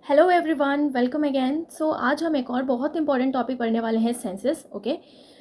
Hello everyone, welcome again. So आज हम एक और बहुत इंपॉर्टेंट टॉपिक पढ़ने वाले हैं, सेंसस। ओके,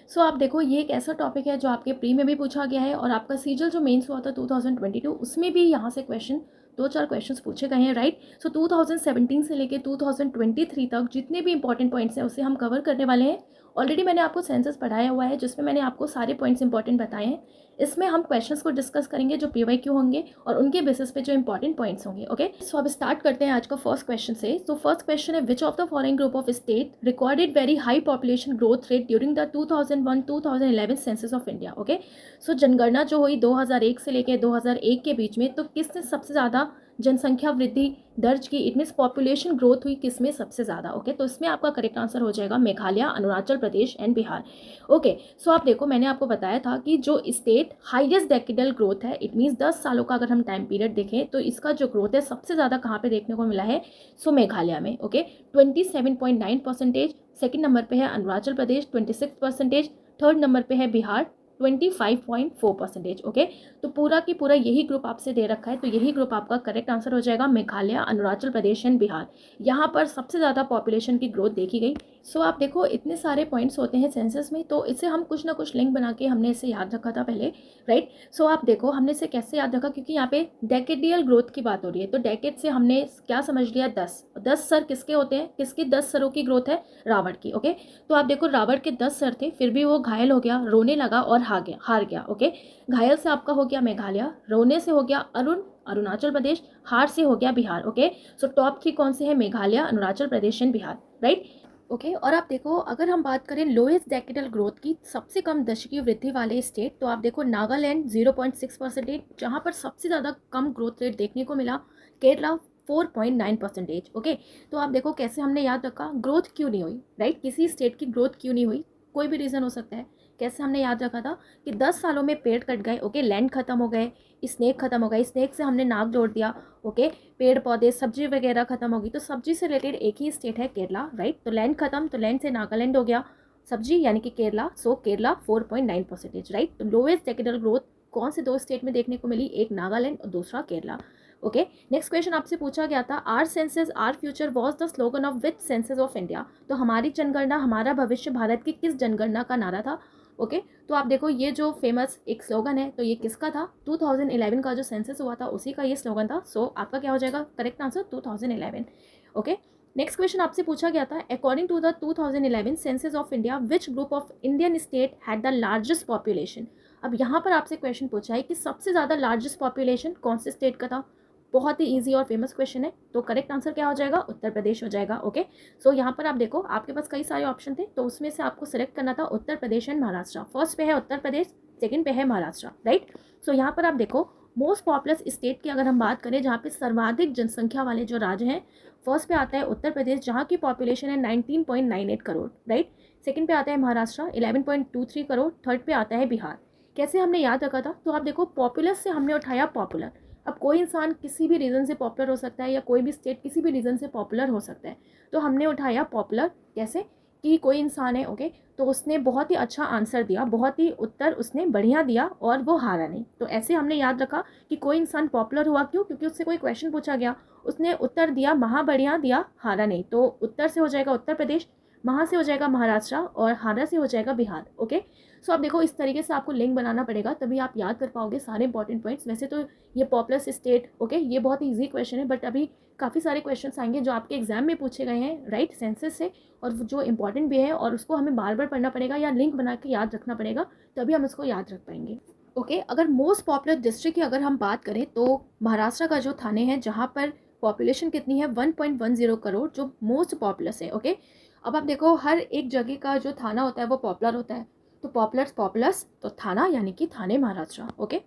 सो आप देखो, ये एक ऐसा टॉपिक है जो आपके प्री में भी पूछा गया है और आपका सीजल जो मेंस हुआ था 2022 उसमें भी यहाँ से क्वेश्चन दो चार क्वेश्चंस पूछे गए हैं, राइट। सो 2017 से लेके 2023 तक जितने भी इंपॉर्टेंट पॉइंट्स हैं उसे हम कवर करने वाले हैं। ऑलरेडी मैंने आपको सेंसस पढ़ाया हुआ है जिसमें मैंने आपको सारे पॉइंट्स इंपॉर्टेंट बताए हैं। इसमें हम क्वेश्चंस को डिस्कस करेंगे जो पीवाईक्यू होंगे और उनके बेसिस पे जो इंपॉर्टेंट पॉइंट्स होंगे। ओके, सो अब स्टार्ट करते हैं आज का फर्स्ट क्वेश्चन से। सो फर्स्ट क्वेश्चन है, which of the following group of state recorded very high population growth rate during the 2001-2011 census of India. Okay, so जनगणना जो हुई 2001 से लेकर 2001 के बीच में, तो किसने सबसे ज़्यादा जनसंख्या वृद्धि दर्ज की? इट मीन्स पॉपुलेशन ग्रोथ हुई किसमें सबसे ज़्यादा? ओके, तो इसमें आपका करेक्ट आंसर हो जाएगा मेघालय, अरुणाचल प्रदेश एंड बिहार। ओके, सो आप देखो, मैंने आपको बताया था कि जो स्टेट हाईएस्ट डेकेडल ग्रोथ है, इट मीन्स 10 सालों का अगर हम टाइम पीरियड देखें तो इसका जो ग्रोथ है सबसे ज़्यादा कहाँ पे देखने को मिला है? सो मेघालय में। ओके, 27.9%। सेकेंड नंबर पे है अरुणाचल प्रदेश 26%। थर्ड नंबर पे है बिहार 25.4%। ओके, तो पूरा की पूरा यही ग्रुप आपसे दे रखा है, तो यही ग्रुप आपका करेक्ट आंसर हो जाएगा, मेघालय, अरुणाचल प्रदेश एंड बिहार। यहाँ पर सबसे ज़्यादा पॉपुलेशन की ग्रोथ देखी गई। सो आप देखो, इतने सारे पॉइंट्स होते हैं सेंसस में, तो इसे हम कुछ ना कुछ लिंक बना के हमने इसे याद रखा था पहले, राइट। सो आप देखो, हमने इसे कैसे याद रखा, क्योंकि यहाँ पे डेकेडियल ग्रोथ की बात हो रही है, तो डेकेड से हमने क्या समझ लिया? 10 सर किसके होते हैं? किसकी 10 सरों की ग्रोथ है? रावण की। ओके, तो आप देखो, रावण के 10 सर थे, फिर भी वो घायल हो गया, रोने लगा और हार गया। ओके, घायल से आपका हो गया मेघालय, रोने से हो गया अरुणाचल प्रदेश, हार से हो गया बिहार। ओके, सो टॉप 3 कौन से हैं? Meghalaya, Arunachal Pradesh and Bihar, right. Okay, और आप देखो, अगर हम बात करें लोएस्ट डेकेडल ग्रोथ की, सबसे कम दशकीय वृद्धि वाले स्टेट, तो आप देखो नागालैंड 0.6%, जहाँ पर सबसे ज़्यादा कम ग्रोथ रेट देखने को मिला। केरला 4.9%। ओके, तो आप देखो कैसे हमने याद रखा, ग्रोथ क्यों नहीं हुई, राइट। किसी स्टेट की ग्रोथ क्यों नहीं हुई? कोई भी रीज़न हो सकता है। कैसे हमने याद रखा था कि 10 सालों में पेड़ कट गए। ओके, लैंड खत्म हो गए, स्नेक खत्म हो गए, स्नेक से हमने नाक जोड़ दिया। ओके, पेड़ पौधे सब्जी वगैरह खत्म होगी, तो सब्जी से रिलेटेड एक ही स्टेट है केरला, राइट। तो लैंड खत्म, तो लैंड से नागालैंड हो गया, सब्जी यानी कि केरला, सो केरला 4.9%, राइट। तो लोएस्ट डेकेडल ग्रोथ कौन से दो स्टेट में देखने को मिली? एक नागालैंड और दूसरा केरला। ओके, नेक्स्ट क्वेश्चन आपसे पूछा गया था, our census our future was the slogan of which census of India. तो हमारी जनगणना हमारा भविष्य भारत की किस जनगणना का नारा था? ओके, तो आप देखो, ये जो फेमस एक स्लोगन है, तो ये किसका था? 2011 का जो सेंसस हुआ था उसी का ये स्लोगन था। सो आपका क्या हो जाएगा correct answer? 2011। Okay, next question आपसे पूछा गया था, according to the 2011 census of India which group of Indian state had the largest population. अब यहाँ पर आपसे क्वेश्चन पूछा है कि सबसे ज़्यादा लार्जेस्ट पॉपुलेशन कौन से स्टेट का था। बहुत ही इजी और फेमस क्वेश्चन है, तो करेक्ट आंसर क्या हो जाएगा? उत्तर प्रदेश हो जाएगा। ओके, सो यहाँ पर आप देखो, आपके पास कई सारे ऑप्शन थे, तो उसमें से आपको सेलेक्ट करना था उत्तर प्रदेश एंड महाराष्ट्र। फर्स्ट पे है उत्तर प्रदेश, सेकंड पे है महाराष्ट्र, राइट। सो यहाँ पर आप देखो, मोस्ट पॉपुलस स्टेट की अगर हम बात करें, जहाँ पे सर्वाधिक जनसंख्या वाले जो राज्य हैं, फर्स्ट पे आता है उत्तर प्रदेश, जहाँ की पॉपुलेशन है 19.98 करोड़, राइट। सेकंड पे आता है महाराष्ट्र 11.23 करोड़, थर्ड पे आता है बिहार। कैसे हमने याद रखा था? तो आप देखो, पॉपुलस से हमने उठाया पॉपुलर। अब कोई इंसान किसी भी रीज़न से पॉपुलर हो सकता है, या कोई भी स्टेट किसी भी रीज़न से पॉपुलर हो सकता है, तो हमने उठाया पॉपुलर। कैसे कि कोई इंसान है, ओके, तो उसने बहुत ही अच्छा आंसर दिया, बहुत ही उत्तर उसने बढ़िया दिया और वो हारा नहीं, तो ऐसे हमने याद रखा कि कोई इंसान पॉपुलर हुआ क्यों? क्योंकि उससे कोई क्वेश्चन पूछा गया, उसने उत्तर दिया, महा बढ़िया दिया, हारा नहीं। तो उत्तर से हो जाएगा उत्तर प्रदेश, महा से हो जाएगा महाराष्ट्र और हारा से हो जाएगा बिहार। ओके, सो आप देखो, इस तरीके से आपको लिंक बनाना पड़ेगा, तभी आप याद कर पाओगे सारे इंपॉर्टेंट पॉइंट्स। वैसे तो ये पॉपुलस स्टेट, ओके, ये बहुत ही ईजी क्वेश्चन है, बट अभी काफ़ी सारे क्वेश्चंस आएंगे जो आपके एग्जाम में पूछे गए हैं, राइट, सेंसस से, और जो इंपॉर्टेंट भी है, और उसको हमें बार बार पढ़ना पड़ेगा या लिंक बना के याद रखना पड़ेगा, तभी हम उसको याद रख पाएंगे। ओके, अगर मोस्ट पॉपुलर डिस्ट्रिक्ट की अगर हम बात करें, तो महाराष्ट्र का जो थाने है, जहाँ पर पॉपुलेशन कितनी है? 1.10 करोड़, जो मोस्ट पॉपुलस है। ओके, अब आप देखो, हर एक जगह का जो थाना होता है वो पॉपुलर होता है, तो पॉपुलस तो थाना यानी कि Thane Maharashtra. Okay,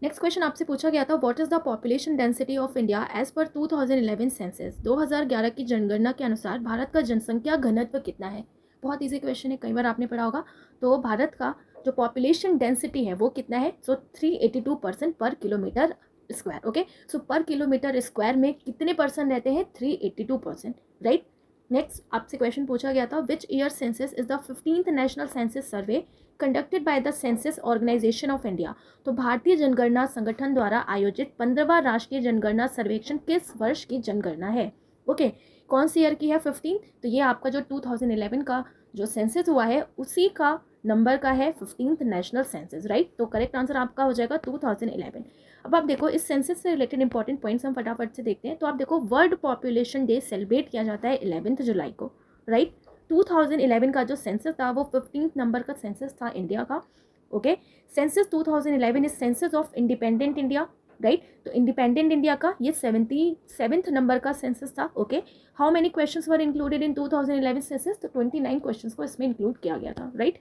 next question आपसे पूछा गया था, what is the population density of India as पर 2011 सेंसस। 2011 की जनगणना के अनुसार भारत का जनसंख्या घनत्व कितना है? बहुत इजी क्वेश्चन है, कई बार आपने पढ़ा होगा। तो भारत का जो पॉपुलेशन डेंसिटी है वो कितना है? सो 382% पर किलोमीटर स्क्वायर। ओके, सो पर किलोमीटर स्क्वायर में कितने परसेंट रहते हैं? 382%, राइट। नेक्स्ट आपसे क्वेश्चन पूछा गया था, which year census is the 15th national census survey conducted by the census organization of India. तो भारतीय जनगणना संगठन द्वारा आयोजित 15वां राष्ट्रीय जनगणना सर्वेक्षण किस वर्ष की जनगणना है? ओके, कौन सी ईयर की है 15? तो ये आपका जो 2011 का जो सेंसस हुआ है उसी का नंबर का है 15th नेशनल सेंसस, राइट। तो करेक्ट आंसर आपका हो जाएगा 2011। अब आप देखो इस सेंसस से रिलेटेड इंपॉर्टेंट पॉइंट्स हम फटाफट से देखते हैं। तो आप देखो वर्ल्ड पॉपुलेशन डे सेलिब्रेट किया जाता है 11 जुलाई को, राइट। 2011 का जो सेंसस था वो 15th नंबर का सेंसस था इंडिया का। Okay, census 2011 is census of independent India, right. तो इंडिपेंडेंट इंडिया का ये 77th नंबर का सेंसस था। Okay, how many questions were included in 2011 census? तो 29 क्वेश्चंस को इसमें इंक्लूड किया गया था, right.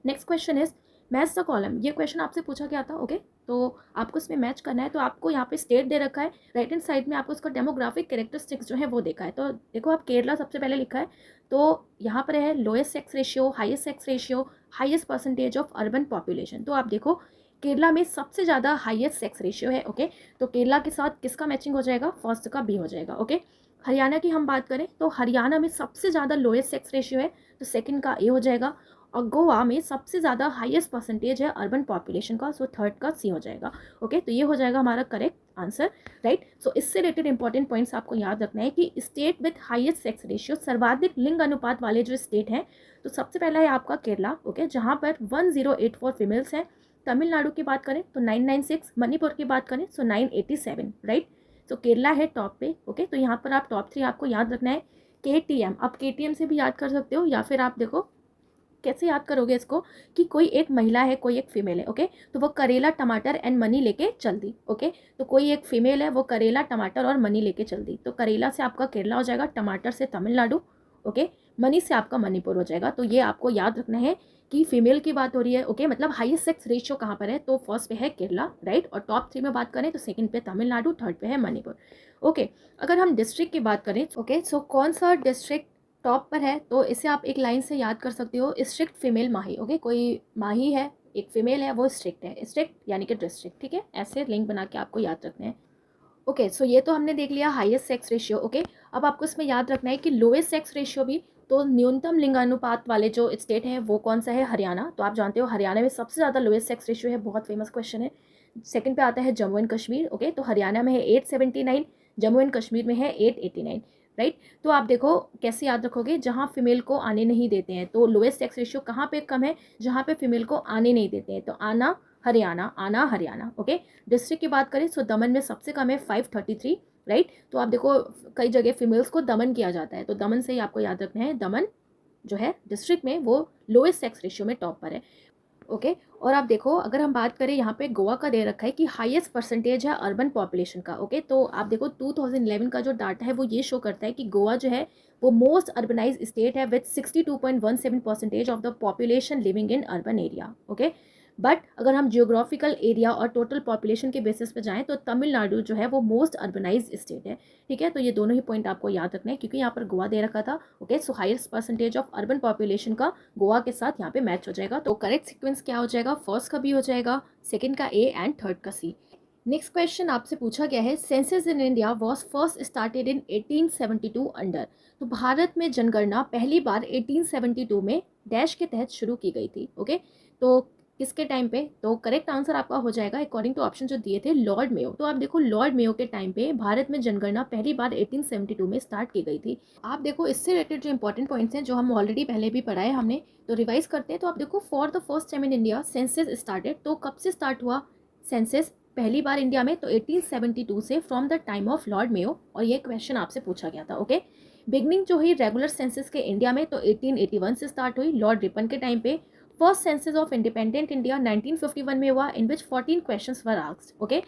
Next question is match the column. ये क्वेश्चन आपसे पूछा गया था। ओके, तो आपको इसमें मैच करना है। तो आपको यहाँ पे स्टेट दे रखा है, राइट हैंड साइड में आपको इसका डेमोग्राफिक कैरेक्टरिस्टिक्स जो है वो देखा है। तो देखो आप केरला सबसे पहले लिखा है, तो यहाँ पर है lowest sex ratio, highest sex ratio, highest percentage of urban population. तो आप देखो केरला में सबसे ज़्यादा हाईएस्ट सेक्स रेशियो है। ओके, तो केरला के साथ किसका मैचिंग हो जाएगा? फर्स्ट का बी हो जाएगा। ओके, हरियाणा की हम बात करें तो हरियाणा में सबसे ज़्यादा लोएस्ट सेक्स रेशियो है, तो सेकंड का ए हो जाएगा। और गोवा में सबसे ज़्यादा हाईएस्ट परसेंटेज है अर्बन पॉपुलेशन का, सो थर्ड का सी हो जाएगा। ओके, तो ये हो जाएगा हमारा करेक्ट आंसर, राइट। सो इससे रिलेटेड इंपॉर्टेंट पॉइंट्स आपको याद रखना है कि state with highest sex ratio, सर्वाधिक लिंग अनुपात वाले जो स्टेट हैं, तो सबसे पहला है आपका केरला। ओके, जहाँ पर 1084 फीमेल्स हैं। तमिलनाडु की बात करें तो 996, मणिपुर की बात करें तो 987, राइट। तो केरला है टॉप पे। ओके, तो यहाँ पर आप टॉप 3 आपको याद रखना है। KTM, आप KTM से भी याद कर सकते हो, या फिर आप देखो कैसे याद करोगे इसको कि कोई एक महिला है, कोई एक फीमेल है। ओके, तो वो करेला टमाटर एंड मनी लेके चल दी। ओके, तो कोई एक फीमेल है, वो करेला टमाटर और मनी लेके चल दी। तो करेला से आपका केरला हो जाएगा, टमाटर से तमिलनाडु, ओके, मनी से आपका मणिपुर हो जाएगा। तो ये आपको याद रखना है कि फीमेल की बात हो रही है। ओके, मतलब हाईएस्ट सेक्स रेशियो कहाँ पर है? तो फर्स्ट पे है केरला, राइट। और टॉप 3 में बात करें तो सेकंड पे तमिलनाडु, थर्ड पे है मणिपुर। ओके, अगर हम डिस्ट्रिक्ट की बात करें, ओके, सो कौन सा डिस्ट्रिक्ट टॉप पर है? तो इसे आप एक लाइन से याद कर सकते हो, स्ट्रिक्ट फीमेल माही। ओके, कोई माही है, एक फीमेल है, वो स्ट्रिक्ट है, स्ट्रिक्ट यानी कि डिस्ट्रिक्ट, ठीक है। ऐसे लिंक बना के आपको याद रखना है। ओके, सो ये तो हमने देख लिया हाईएस्ट सेक्स रेशियो। ओके, अब आपको इसमें याद रखना है कि लोएस्ट सेक्स रेशियो भी, तो न्यूनतम लिंगानुपात वाले जो स्टेट है वो कौन सा है? हरियाणा। तो आप जानते हो हरियाणा में सबसे ज़्यादा लोएस्ट सेक्स रेशियो है, बहुत फेमस क्वेश्चन है। सेकंड पे आता है जम्मू एंड कश्मीर। ओके, तो हरियाणा में है 879, जम्मू एंड कश्मीर में है 889, राइट। तो आप देखो कैसे याद रखोगे, जहाँ फीमेल को आने नहीं देते हैं, तो लोएस्ट सेक्स रेशियो कहाँ पे कम है? जहाँ पे फीमेल को आने नहीं देते हैं। तो आना हरियाणा, आना हरियाणा। ओके, डिस्ट्रिक्ट की बात करें तो दमन में सबसे कम है 533, राइट। तो आप देखो कई जगह फीमेल्स को दमन किया जाता है, तो दमन से ही आपको याद रखना है, दमन जो है डिस्ट्रिक्ट में वो लोएस्ट सेक्स रेशियो में टॉप पर है। ओके, और आप देखो अगर हम बात करें यहाँ पे गोवा का दे रखा है कि हाईएस्ट परसेंटेज है अर्बन पॉपुलेशन का। ओके, तो आप देखो 2011 का जो डाटा है वो ये शो करता है कि गोवा जो है वो मोस्ट अर्बनाइज स्टेट है with 62.17% of the population living in urban area. Okay, but अगर हम जियोग्राफिकल एरिया और टोटल पॉपुलेशन के बेसिस पे जाएं तो तमिलनाडु जो है वो मोस्ट अर्बनाइज स्टेट है, ठीक है। तो ये दोनों ही पॉइंट आपको याद रखना है क्योंकि यहाँ पर गोवा दे रखा था। Okay, so highest percentage of urban population का गोवा के साथ यहाँ पे मैच हो जाएगा। तो करेक्ट सीक्वेंस क्या हो जाएगा? फर्स्ट का बी हो जाएगा, सेकेंड का ए एंड थर्ड का सी। नेक्स्ट क्वेश्चन आपसे पूछा गया है, census in India was first started in 1872 under. तो भारत में जनगणना पहली बार 1872 में डैश के तहत शुरू की गई थी। ओके, तो किसके टाइम पे? तो करेक्ट आंसर आपका हो जाएगा अकॉर्डिंग टू ऑप्शन जो दिए थे, लॉर्ड मेयो। तो आप देखो लॉर्ड मेयो के टाइम पे भारत में जनगणना पहली बार 1872 में स्टार्ट की गई थी। आप देखो इससे रिलेटेड जो इंपॉर्टेंट पॉइंट्स हैं जो हम ऑलरेडी पहले भी पढ़ाए हमने, तो रिवाइज करते हैं। तो आप देखो for the first time in India census started. तो कब से स्टार्ट हुआ सेंसस पहली बार इंडिया में? तो 1872 से, from the time of Lord Mayo. और ये क्वेश्चन आपसे पूछा गया था। ओके, बिगनिंग जो हुई रेगुलर सेंसस के इंडिया में तो 1881 से स्टार्ट हुई लॉर्ड रिपन के टाइम पे। First census of independent India 1951 में हुआ, इन विच 14 questions were asked. Okay,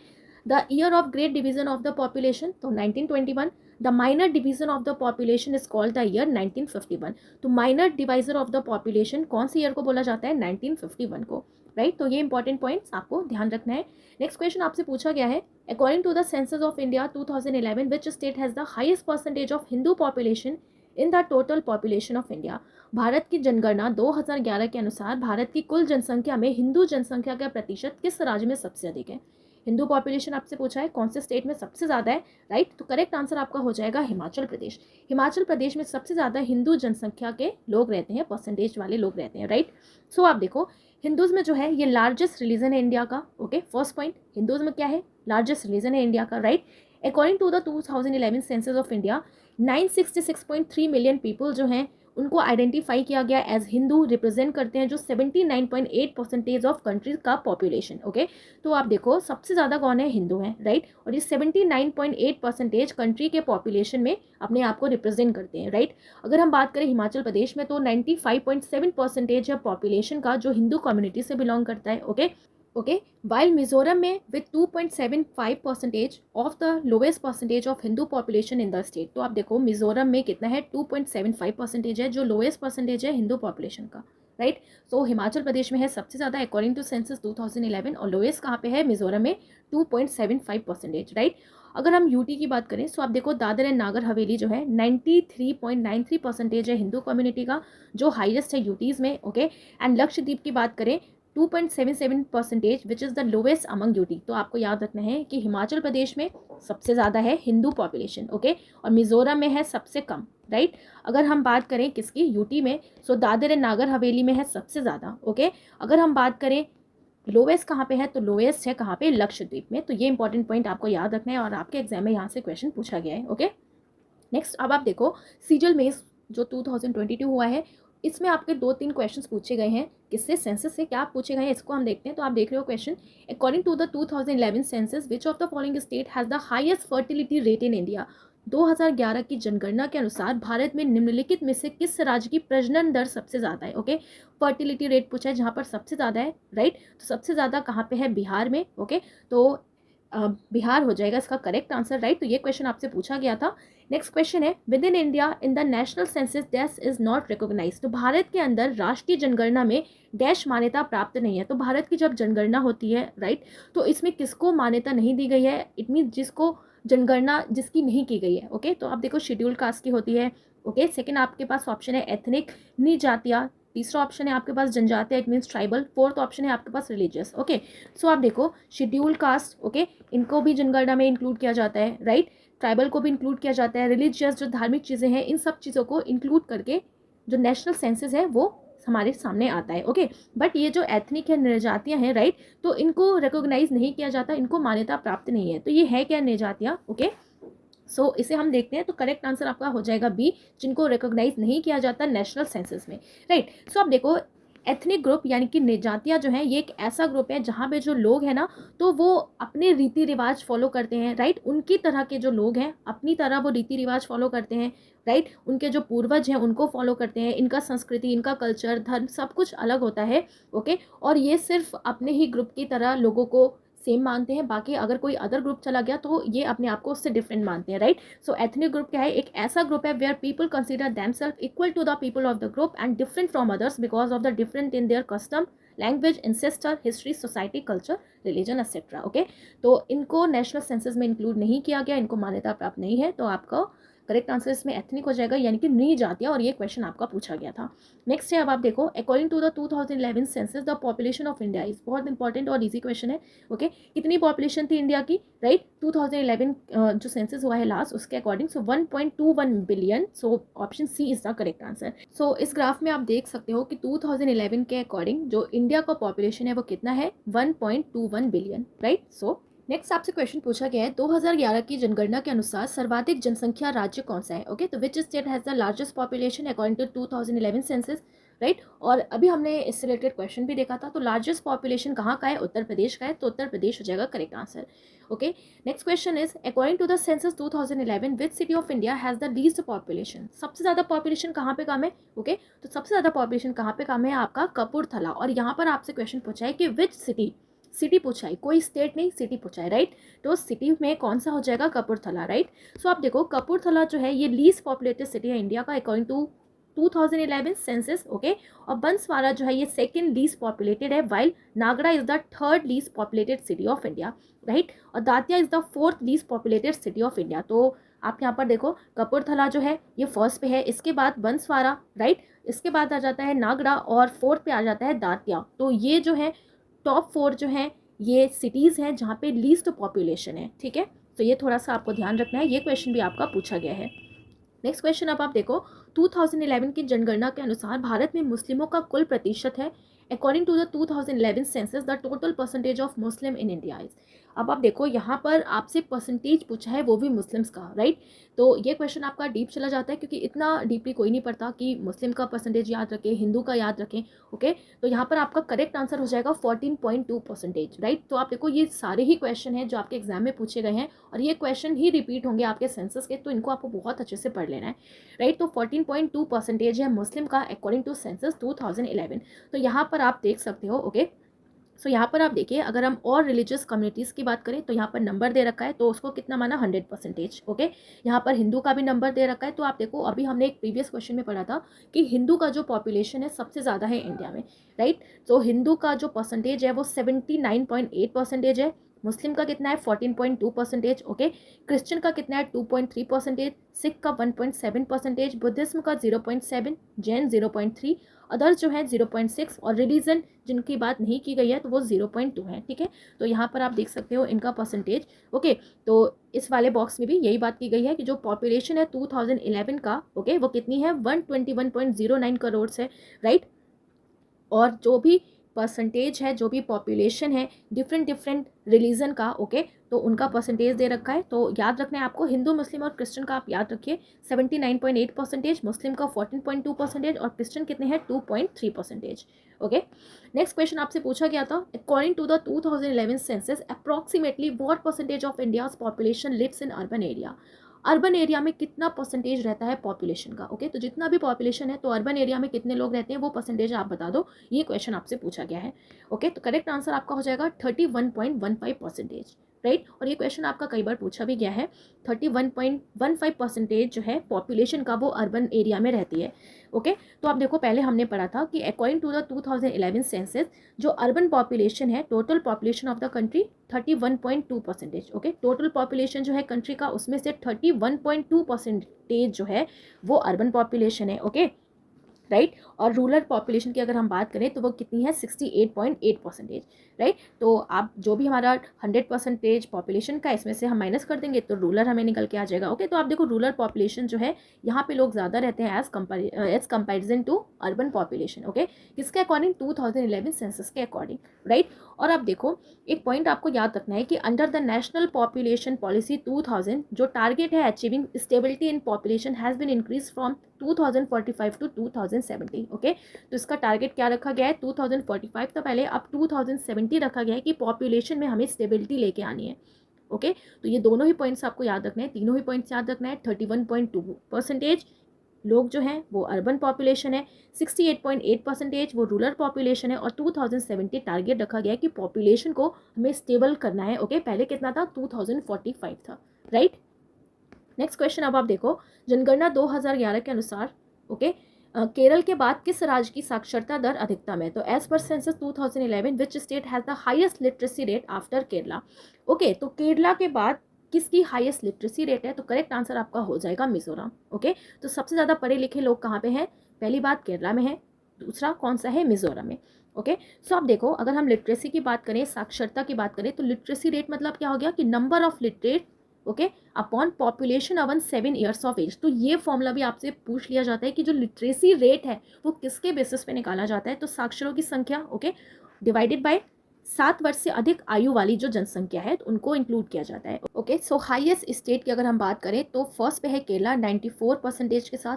the year of great division of the population तो 1921। The minor division of the population is called the year 1951। तो minor divisor of the population कौन सी year को बोला जाता है? 1951 को, राइट। तो ये इंपॉर्टेंट पॉइंट्स आपको ध्यान रखना है। नेक्स्ट क्वेश्चन आपसे पूछा गया है, according to the census of India 2011 which state has the highest percentage of Hindu population in the total population of India. Bharat की जनगणना 2011 के अनुसार भारत की कुल जनसंख्या में हिंदू जनसंख्या का प्रतिशत किस राज्य में सबसे अधिक है? हिंदू पॉपुलेशन आपसे पूछा है कौन से स्टेट में सबसे ज़्यादा है, राइट। तो करेक्ट आंसर आपका हो जाएगा हिमाचल प्रदेश। हिमाचल प्रदेश में सबसे ज़्यादा हिंदू जनसंख्या के लोग रहते हैं, परसेंटेज वाले लोग रहते हैं, राइट। सो आप देखो हिंदूज़ में जो है ये लार्जेस्ट रिलीजन है इंडिया का। ओके, फर्स्ट पॉइंट, हिंदूज़ में क्या है? लार्जेस्ट रिलीजन है इंडिया का, right. According to the 2011 census of India 966.3 million people जो हैं उनको आइडेंटिफाई किया गया एज हिंदू, रिप्रेजेंट करते हैं जो 79.8% ऑफ कंट्रीज का पॉपुलेशन। ओके, तो आप देखो सबसे ज़्यादा कौन है, हिंदू हैं, राइट। और ये 79.8% कंट्री के पॉपुलेशन में अपने आप को रिप्रेजेंट करते हैं, राइट। अगर हम बात करें हिमाचल प्रदेश में तो 95.7% है पॉपुलेशन का जो हिंदू कम्युनिटी से बिलोंग करता है। ओके, वाइल मिजोरम में with 2.75% of the lowest percentage of Hindu population in the state. तो आप देखो मिजोरम में कितना है, 2.75% है जो लोवेस्ट परसेंटेज है हिंदू पॉपुलेशन का, राइट। सो हिमाचल प्रदेश में है सबसे ज़्यादा अकॉर्डिंग टू सेंसस 2011 और लोवेस्ट कहाँ पे है, मिजोरम में 2.75%, राइट। अगर हम यूटी की बात करें तो आप देखो दादर एंड नागर हवेली जो है 93.93% है हिंदू कम्युनिटी का जो हाईएस्ट है यूटीज़ में। ओके, एंड लक्षद्वीप की बात करें 2.77% विच is the lowest among UT. तो आपको याद रखना है कि हिमाचल प्रदेश में सबसे ज़्यादा है हिंदू पॉपुलेशन, ओके, और मिजोरम में है सबसे कम, राइट। अगर हम बात करें किसकी, यूटी में, सो दादर एंड नागर हवेली में है सबसे ज़्यादा। ओके, अगर हम बात करें लोवेस्ट कहाँ पे है तो लोवेस्ट है कहाँ पे, लक्षद्वीप में। तो ये इंपॉर्टेंट पॉइंट आपको याद रखना है और आपके एग्जाम में यहाँ से क्वेश्चन पूछा गया है। ओके, नेक्स्ट अब आप देखो सीजल मेज जो 2022 हुआ है इसमें आपके 2-3 क्वेश्चंस पूछे गए हैं। किससे, सेंसस से। क्या पूछे गए हैं इसको हम देखते हैं। तो आप देख रहे हो question, according to the 2011 census which of the following state has the highest fertility rate in India. 2011 की जनगणना के अनुसार भारत में निम्नलिखित में से किस राज्य की प्रजनन दर सबसे ज़्यादा है। ओके, फर्टिलिटी रेट पूछा है जहाँ पर सबसे ज़्यादा है, राइट। तो सबसे ज़्यादा कहाँ पे है, बिहार में। ओके, तो बिहार हो जाएगा इसका करेक्ट आंसर, राइट। तो ये क्वेश्चन आपसे पूछा गया था। नेक्स्ट क्वेश्चन है, within India in the national census dash is not recognized. तो भारत के अंदर राष्ट्रीय जनगणना में डैश मान्यता प्राप्त नहीं है। तो भारत की जब जनगणना होती है, राइट, तो इसमें किसको मान्यता नहीं दी गई है, इट मीन जिसको जनगणना जिसकी नहीं की गई है। ओके, तो आप देखो शेड्यूल कास्ट की होती है। ओके, सेकंड आपके पास ऑप्शन है एथनिक, निजातिया। तीसरा ऑप्शन है आपके पास जनजातीय, it means tribal. Fourth option है आपके पास रिलीजियस। ओके, सो आप देखो शेड्यूल कास्ट, ओके, इनको भी जनगणना में इंक्लूड किया जाता है, राइट। ट्राइबल को भी इंक्लूड किया जाता है, रिलीजियस जो धार्मिक चीज़ें हैं, इन सब चीज़ों को इंक्लूड करके जो नेशनल सेंसस है वो हमारे सामने आता है। ओके, बट ये जो एथनिक है, निर्जातियाँ हैं, राइट, तो इनको रिकॉग्नाइज नहीं किया जाता, इनको मान्यता प्राप्त नहीं है। तो ये है क्या, निर्जातियाँ। ओके, सो इसे हम देखते हैं। तो करेक्ट आंसर आपका हो जाएगा बी, जिनको रिकॉग्नाइज नहीं किया जाता नेशनल सेंसस में, राइट। सो आप देखो एथनिक ग्रुप यानी कि निर्जातियाँ जो हैं ये एक ऐसा ग्रुप है जहाँ पे जो लोग हैं ना तो वो अपने रीति रिवाज फॉलो करते हैं, राइट। उनकी तरह के जो लोग हैं अपनी तरह वो रीति रिवाज फॉलो करते हैं, राइट। उनके जो पूर्वज हैं उनको फॉलो करते हैं, इनका संस्कृति, इनका कल्चर, धर्म सब कुछ अलग होता है। ओके, और ये सिर्फ अपने ही ग्रुप की तरह लोगों को सेम मानते हैं, बाकी अगर कोई अदर ग्रुप चला गया तो ये अपने आप को उससे डिफरेंट मानते हैं, राइट। सो एथनिक ग्रुप क्या है, एक ऐसा ग्रुप है where people consider themselves equal to the people of the group and different from others because of the different in their custom, language, ancestor, history, society, culture, religion etcetera. Okay, तो इनको national census में include नहीं किया गया, इनको मान्यता प्राप्त नहीं है। तो आपका करेक्ट आंसर इसमें एथनिक हो जाएगा यानी कि नहीं जातियाँ, और ये क्वेश्चन आपका पूछा गया था। नेक्स्ट है, अब आप देखो according to the 2011 census the population of India is, बहुत इंपॉर्टेंट और इजी क्वेश्चन है। ओके, कितनी पॉपुलेशन थी इंडिया की, राइट। 2011 जो सेंसस हुआ है लास्ट उसके according, so 1.21 billion. So option C is the correct answer. So इस ग्राफ में आप देख सकते हो कि 2011 के अकॉर्डिंग जो इंडिया का पॉपुलेशन है वो कितना है, 1.21 बिलियन, राइट। सो नेक्स्ट आपसे क्वेश्चन पूछा गया है 2011 की जनगणना के अनुसार सर्वाधिक जनसंख्या राज्य कौन सा है। ओके, तो which state has the largest population according to 2011 census, right. और अभी हमने इससे रिलेटेड क्वेश्चन भी देखा था। तो लार्जेस्ट पॉपुलेशन कहाँ का है, उत्तर प्रदेश का है। तो उत्तर प्रदेश हो जाएगा correct answer. Okay, next question is according to the census 2011 which city of India has the least population. सबसे ज़्यादा पॉपुलेशन कहाँ पे कम है। ओके, तो सबसे ज़्यादा पॉपुलेशन कहाँ पे कम है, आपका कपूरथला। और यहाँ पर आपसे क्वेश्चन पूछा है कि विच सिटी पूछा है, कोई स्टेट नहीं, सिटी पूछा है, राइट। तो सिटी में कौन सा हो जाएगा, कपूरथला, राइट। सो आप देखो कपूरथला जो है ये लीस्ट पॉपुलेटेड सिटी है इंडिया का अकॉर्डिंग टू 2011 सेंसस। ओके, और बंसवाड़ा जो है ये सेकंड लीस्ट पॉपुलेटेड है, while Nagda is the third least populated city of India, right. और Datia is the fourth least populated city of India. तो आप यहाँ पर देखो कपूरथला जो है ये फर्स्ट पे है, इसके बाद बंसवाड़ा, राइट, इसके बाद आ जाता है नागड़ा और फोर्थ पे आ जाता है दातिया। तो ये जो है टॉप 4 जो हैं ये सिटीज़ हैं जहाँ पे लीस्ट पॉपुलेशन है, ठीक है। तो ये थोड़ा सा आपको ध्यान रखना है, ये क्वेश्चन भी आपका पूछा गया है। नेक्स्ट क्वेश्चन अब आप देखो 2011 की जनगणना के अनुसार भारत में मुस्लिमों का कुल प्रतिशत है according to the 2011 census the total percentage of Muslim in India is. अब आप देखो यहाँ पर आपसे परसेंटेज पूछा है, वो भी मुस्लिम्स का, राइट। तो ये क्वेश्चन आपका डीप चला जाता है, क्योंकि इतना डीपली कोई नहीं पढ़ता कि मुस्लिम का परसेंटेज याद रखें, हिंदू का याद रखें। ओके, तो यहाँ पर आपका करेक्ट आंसर हो जाएगा 14.2%, राइट। तो आप देखो ये सारे ही क्वेश्चन हैं जो आपके एग्जाम में पूछे गए हैं, और ये क्वेश्चन ही रिपीट होंगे आपके सेंसस के, तो इनको आपको बहुत अच्छे से पढ़ लेना है, राइट। तो 14.2% है मुस्लिम का अकॉर्डिंग टू सेंसस 2011। तो यहाँ पर आप देख सकते हो। ओके, सो यहाँ पर आप देखिए, अगर हम और रिलीजियस कम्युनिटीज़ की बात करें तो यहाँ पर नंबर दे रखा है, तो उसको कितना माना 100%। ओके, यहाँ पर हिंदू का भी नंबर दे रखा है। तो आप देखो, अभी हमने एक प्रीवियस क्वेश्चन में पढ़ा था कि हिंदू का जो पॉपुलेशन है सबसे ज़्यादा है इंडिया में, राइट। तो हिंदू का जो परसेंटेज है वो 79.8% है। मुस्लिम का कितना है 14.2%। ओके, क्रिश्चियन का कितना है 2.3%, सिख का 1.7%, बुद्धिज्म का 0.7, जैन 0.3, अदर्स जो है 0.6, और रिलीजन जिनकी बात नहीं की गई है तो वो 0.2 है, ठीक है। तो यहाँ पर आप देख सकते हो इनका परसेंटेज। ओके, तो इस वाले बॉक्स में भी यही बात की गई है कि जो पॉपुलेशन है 2011 का, ओके, वो कितनी है 121.09 करोड़ है, राइट। और जो भी परसेंटेज है, जो भी पॉपुलेशन है डिफरेंट रिलीजन का, ओके, तो उनका परसेंटेज दे रखा है। तो याद रखना है आपको, हिंदू, मुस्लिम और क्रिश्चियन का आप याद रखिए। 79.8%, मुस्लिम का 14.2% और क्रिश्चियन कितने हैं 2.3%। ओके, नेक्स्ट क्वेश्चन आपसे पूछा गया था, according to the 2011 census approximately what percentage of India's population lives in urban area. Urban area में कितना परसेंटेज रहता है पॉपुलेशन का। ओके, तो जितना भी पॉपुलेशन है तो अर्बन एरिया में कितने लोग रहते हैं वो परसेंटेज आप बता दो, ये क्वेश्चन आपसे पूछा गया है। ओके, तो करेक्ट आंसर आपका हो जाएगा 31.15%, राइट। और ये क्वेश्चन आपका कई बार पूछा भी गया है। 31.15% जो है पॉपुलेशन का वो अर्बन एरिया में रहती है। ओके, तो आप देखो, पहले हमने पढ़ा था कि अकॉर्डिंग टू द 2011 सेंसस जो अर्बन पॉपुलेशन है, total population of the country 31.2%। Okay, total population जो है कंट्री का, उसमें से 31.2% जो है वो अर्बन पॉपुलेशन है। Okay, right. और रूरल पॉपुलेशन की अगर हम बात करें तो वो कितनी है 68.8%, राइट। तो आप जो भी हमारा 100% पॉपुलेशन का इसमें से हम माइनस कर देंगे तो रूरल हमें निकल के आ जाएगा। ओके, तो आप देखो रूरल पॉपुलेशन जो है यहाँ पे लोग ज़्यादा रहते हैं as comparison to urban population. Okay, किसके अकॉर्डिंग 2011 सेंसस के अकॉर्डिंग, राइट। और आप देखो, एक पॉइंट आपको याद रखना है कि under the national population policy 2000 जो टारगेट है achieving stability in population has been increase from 2045 to 2070। Okay, तो इसका टारगेट क्या रखा गया है 2045 तो पहले, अब 2070 रखा गया है कि पॉपुलेशन में हमें स्टेबिलिटी लेके आनी है। ओके, तो ये दोनों ही पॉइंट्स आपको याद रखना है, तीनों ही पॉइंट्स याद रखना है। 31.2% लोग जो हैं वो अर्बन पॉपुलेशन है, 68.8% वो रूरल पॉपुलेशन है, और 2070 टारगेट रखा गया है कि पॉपुलेशन को हमें स्टेबल करना है। ओके, पहले कितना था 2045 था, राइट। नेक्स्ट क्वेश्चन अब आप देखो, जनगणना 2011 के अनुसार, ओके, केरल के बाद किस राज्य की साक्षरता दर अधिकतम है। तो एज पर census 2011 which state has the highest literacy rate after Kerala. Okay, तो केरला के बाद किसकी हाईएस्ट लिटरेसी रेट है, तो करेक्ट आंसर आपका हो जाएगा मिजोरम। ओके, तो सबसे ज़्यादा पढ़े लिखे लोग कहाँ पे हैं, पहली बात केरला में है, दूसरा कौन सा है मिजोरम में। ओके, सो आप देखो, अगर हम लिटरेसी की बात करें, साक्षरता की बात करें, तो लिटरेसी रेट मतलब क्या हो गया कि number of literate, okay, upon population अवन 7 ईयर्स ऑफ एज। तो ये फॉर्मूला भी आपसे पूछ लिया जाता है कि जो लिटरेसी रेट है वो किसके बेसिस पे निकाला जाता है, तो साक्षरों की संख्या, ओके, डिवाइडेड बाय 7 वर्ष से अधिक आयु वाली जो जनसंख्या है तो उनको इंक्लूड किया जाता है। ओके, सो हाईएस्ट स्टेट की अगर हम बात करें तो फर्स्ट पे है केरला 94% के साथ,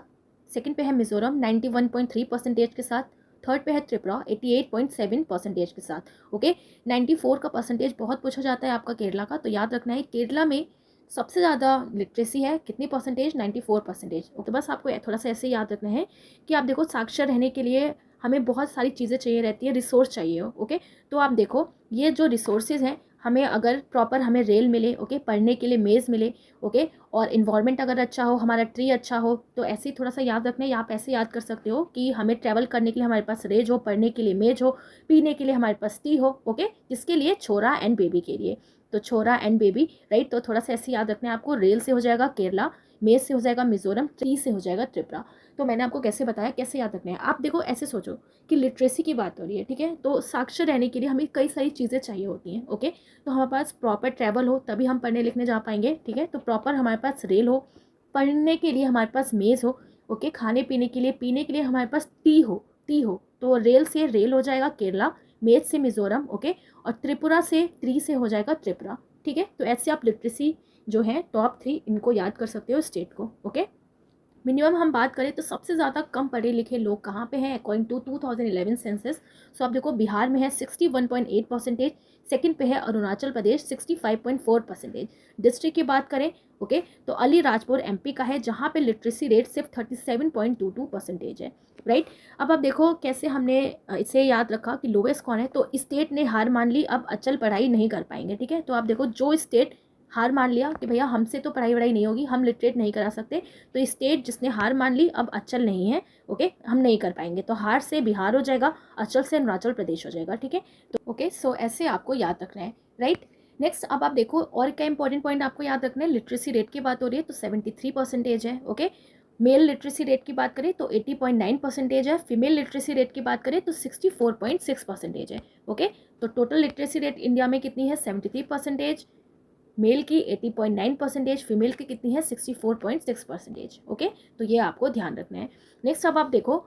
सेकंड पे है मिजोरम 91.3% के साथ, थर्ड पे है त्रिपुरा 88.7% के साथ। ओके, 94 का परसेंटेज बहुत पूछा जाता है आपका केरला का, तो याद रखना है केरला में सबसे ज़्यादा लिटरेसी है, कितनी परसेंटेज 94%। तो बस आपको थोड़ा सा ऐसे याद रखना है कि आप देखो साक्षर रहने के लिए हमें बहुत सारी चीज़ें चाहिए रहती है, रिसोर्स चाहिए हो। ओके, तो आप देखो ये जो रिसोर्सेज हैं, हमें अगर प्रॉपर हमें रेल मिले, ओके, पढ़ने के लिए मेज़ मिले, ओके, और इन्वायरमेंट अगर अच्छा हो, हमारा ट्री अच्छा हो, तो ऐसे ही थोड़ा सा याद रखना है। आप ऐसे याद कर सकते हो कि हमें ट्रैवल करने के लिए हमारे पास रेज हो, पढ़ने के लिए मेज हो, पीने के लिए हमारे पास टी हो, ओके, जिसके लिए छोरा एंड बेबी के लिए, तो छोरा एंड बेबी, राइट। तो थोड़ा सा ऐसे याद रखना है आपको, रेल से हो जाएगा केरला, मेज से हो जाएगा मिजोरम, ट्री से हो जाएगा त्रिपुरा। तो मैंने आपको कैसे बताया, कैसे याद रखना है। आप देखो ऐसे सोचो कि लिटरेसी की बात हो रही है, ठीक है, तो साक्षर रहने के लिए हमें कई सारी चीज़ें चाहिए होती हैं। ओके, तो हमारे पास प्रॉपर ट्रैवल हो तभी हम पढ़ने लिखने जा पाएंगे, ठीक है, तो प्रॉपर हमारे पास रेल हो, पढ़ने के लिए हमारे पास मेज़ हो, ओके, खाने पीने के लिए हमारे पास टी हो, तो रेल से रेल हो जाएगा केरला, मेज से मिजोरम, ओके, और त्रिपुरा से त्री से हो जाएगा त्रिपुरा, ठीक है। तो ऐसे आप लिटरेसी जो है टॉप 3 इनको याद कर सकते हो स्टेट को, ओके। मिनिमम हम बात करें तो सबसे ज़्यादा कम पढ़े लिखे लोग कहाँ पे हैं अकॉर्डिंग टू 2011 सेंसस। सो आप देखो बिहार में है 61.8%, सेकंड पे है अरुणाचल प्रदेश 65.4%। डिस्ट्रिक्ट की बात करें, ओके, तो अलीराजपुर एमपी का है जहाँ पे लिटरेसी रेट सिर्फ 37.22% है, राइट। अब आप देखो कैसे हमने इसे याद रखा कि लोवेस्ट कौन है, तो स्टेट ने हार मान ली, अब अचल पढ़ाई नहीं कर पाएंगे, ठीक है। तो आप देखो जो स्टेट हार मान लिया कि भैया हमसे तो पढ़ाई वढ़ाई नहीं होगी, हम लिटरेट नहीं करा सकते, तो स्टेट जिसने हार मान ली अब अचल नहीं है, ओके, हम नहीं कर पाएंगे, तो हार से बिहार हो जाएगा, अचल से अरुणाचल प्रदेश हो जाएगा, ठीक है। तो ओके, सो ऐसे आपको याद रखना है, राइट। नेक्स्ट अब आप देखो और क्या इंपॉर्टेंट पॉइंट आपको याद रखना है। लिटरेसी रेट की बात हो रही है तो 73% है, ओके। मेल लिटरेसी रेट की बात करें तो 80.9% है, फीमेल लिटरेसी रेट की बात करें तो 64.6% है, ओके। तो टोटल लिटरेसी रेट इंडिया में कितनी है, 73%, मेल की 80.9%, फीमेल की कितनी है 64.6%, ओके। तो ये आपको ध्यान रखना है। नेक्स्ट अब आप देखो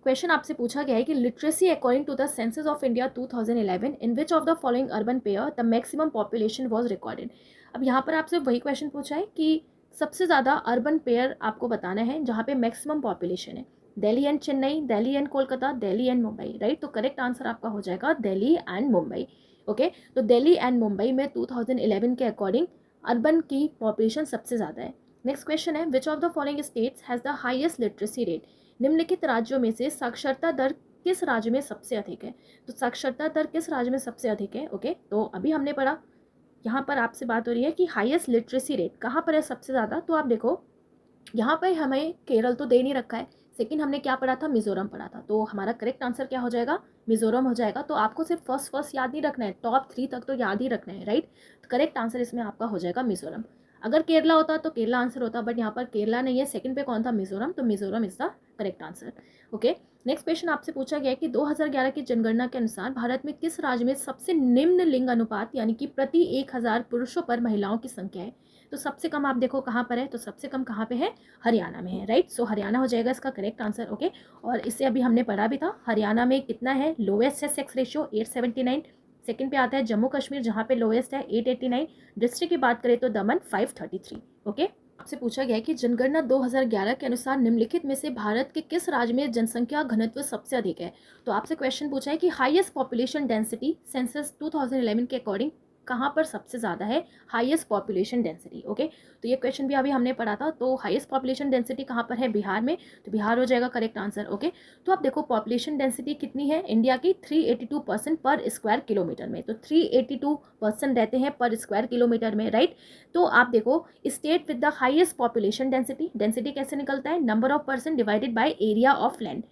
क्वेश्चन आपसे पूछा गया है कि literacy according to the census of India 2011 in which of the following urban pair the maximum population was recorded. अब यहाँ पर आपसे वही क्वेश्चन पूछा है कि सबसे ज़्यादा अर्बन पेयर आपको बताना है जहाँ पे मैक्सिमम पॉपुलेशन है, Delhi and Chennai, Delhi and Kolkata, Delhi and Mumbai, right. तो करेक्ट आंसर आपका हो जाएगा दिल्ली एंड मुंबई, ओके। तो दिल्ली एंड मुंबई में 2011 के अकॉर्डिंग अर्बन की पॉपुलेशन सबसे ज़्यादा है। नेक्स्ट क्वेश्चन है which of the following states has the highest literacy rate. निम्नलिखित राज्यों में से साक्षरता दर किस राज्य में सबसे अधिक है। तो साक्षरता दर किस राज्य में सबसे अधिक है, ओके। तो अभी हमने पढ़ा, यहाँ पर आपसे बात हो रही है कि हाईएस्ट लिटरेसी रेट कहाँ पर है सबसे ज़्यादा। तो आप देखो यहाँ पर हमें केरल तो दे नहीं रखा है, सेकंड हमने क्या पढ़ा था, मिजोरम पढ़ा था, तो हमारा करेक्ट आंसर क्या हो जाएगा, मिजोरम हो जाएगा। तो आपको सिर्फ फर्स्ट याद नहीं रखना है, टॉप 3 तक तो याद ही रखना है, राइट। तो करेक्ट आंसर इसमें आपका हो जाएगा मिजोरम। अगर केरला होता तो केरला आंसर होता, बट यहाँ पर केरला नहीं है, सेकंड पे कौन था, मिजोरम, तो Mizoram is the correct answer, okay. Next question आपसे पूछा गया है कि 2011 की जनगणना के अनुसार भारत में किस राज्य में सबसे निम्न लिंग अनुपात यानी कि प्रति 1000 पुरुषों पर महिलाओं की संख्या है। तो सबसे कम आप देखो कहाँ पर है, तो सबसे कम कहाँ पे है, हरियाणा में है, राइट। सो हरियाणा हो जाएगा इसका करेक्ट आंसर, ओके। और इससे अभी हमने पढ़ा भी था, हरियाणा में कितना है, लोवेस्ट है सेक्स रेशियो 879, सेकंड पे आता है जम्मू कश्मीर जहाँ पे लोवेस्ट है 889, डिस्ट्रिक्ट की बात करें तो दमन 533, ओके। आपसे पूछा गया है कि जनगणना 2011 के अनुसार निम्नलिखित में से भारत के किस राज्य में जनसंख्या घनत्व सबसे अधिक है। तो आपसे क्वेश्चन पूछा है कि हाईएस्ट पॉपुलेशन डेंसिटी सेंसस 2011 के अकॉर्डिंग कहाँ पर सबसे ज़्यादा है हाईएस्ट पॉपुलेशन डेंसिटी, ओके। तो ये क्वेश्चन भी अभी हमने पढ़ा था, तो हाईएस्ट पॉपुलेशन डेंसिटी कहाँ पर है, बिहार में, तो बिहार हो जाएगा करेक्ट आंसर, ओके। तो आप देखो पॉपुलेशन डेंसिटी कितनी है इंडिया की, 382% पर स्क्वायर किलोमीटर में, तो 382% रहते हैं पर स्क्वायर किलोमीटर में, राइट। तो आप देखो state with the highest population density, density कैसे निकलता है, number of person divided by area of land.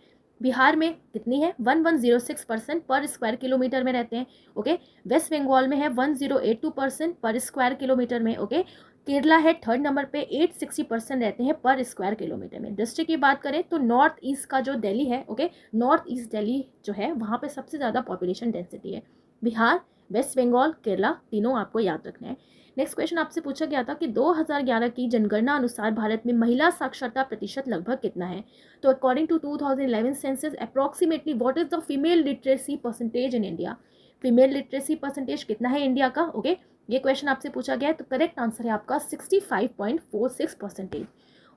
Bihar में कितनी है, 1106% पर स्क्वायर किलोमीटर में रहते हैं, ओके। वेस्ट बंगाल में है 1082% पर स्क्वायर किलोमीटर में, ओके। केरला है थर्ड नंबर पे, 860% रहते हैं पर स्क्वायर किलोमीटर में। डिस्ट्रिक्ट की बात करें तो नॉर्थ ईस्ट का जो दिल्ली है, ओके, नॉर्थ ईस्ट दिल्ली जो है वहाँ पे सबसे ज़्यादा पॉपुलेशन डेंसिटी है। बिहार, वेस्ट बंगाल, केरला, तीनों आपको याद रखना है। नेक्स्ट क्वेश्चन आपसे पूछा गया था कि 2011 की जनगणना अनुसार भारत में महिला साक्षरता प्रतिशत लगभग कितना है। तो according to 2011 census approximately what is the female literacy percentage in India. Female literacy percentage कितना है इंडिया का, ओके। ये क्वेश्चन आपसे पूछा गया है, तो करेक्ट आंसर है आपका 65.46%,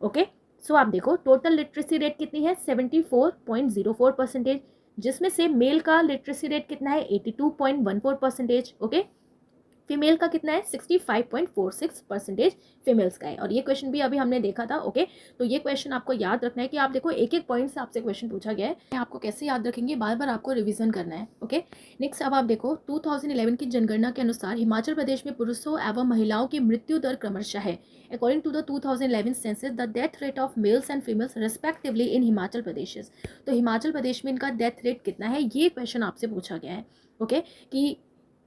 ओके। सो आप देखो टोटल लिटरेसी रेट कितनी है, 74.04%, जिसमें से मेल का लिटरेसी रेट कितना है 82.14%, ओके। फीमेल का कितना है 65.46% फीमेल्स का है। और ये क्वेश्चन भी अभी हमने देखा था, ओके। तो ये क्वेश्चन आपको याद रखना है कि आप देखो एक एक पॉइंट से आपसे क्वेश्चन पूछा गया है, आपको कैसे याद रखेंगे, बार बार आपको रिवीजन करना है, ओके। नेक्स्ट अब आप देखो 2011 की जनगणना के अनुसार हिमाचल प्रदेश में पुरुषों एवं महिलाओं की मृत्यु दर क्रमशः है। According to the 2011 census the death rate of males and females respectively in Himachal Pradesh. तो हिमाचल प्रदेश में इनका डेथ रेट कितना है, ये क्वेश्चन आपसे पूछा गया है, ओके। कि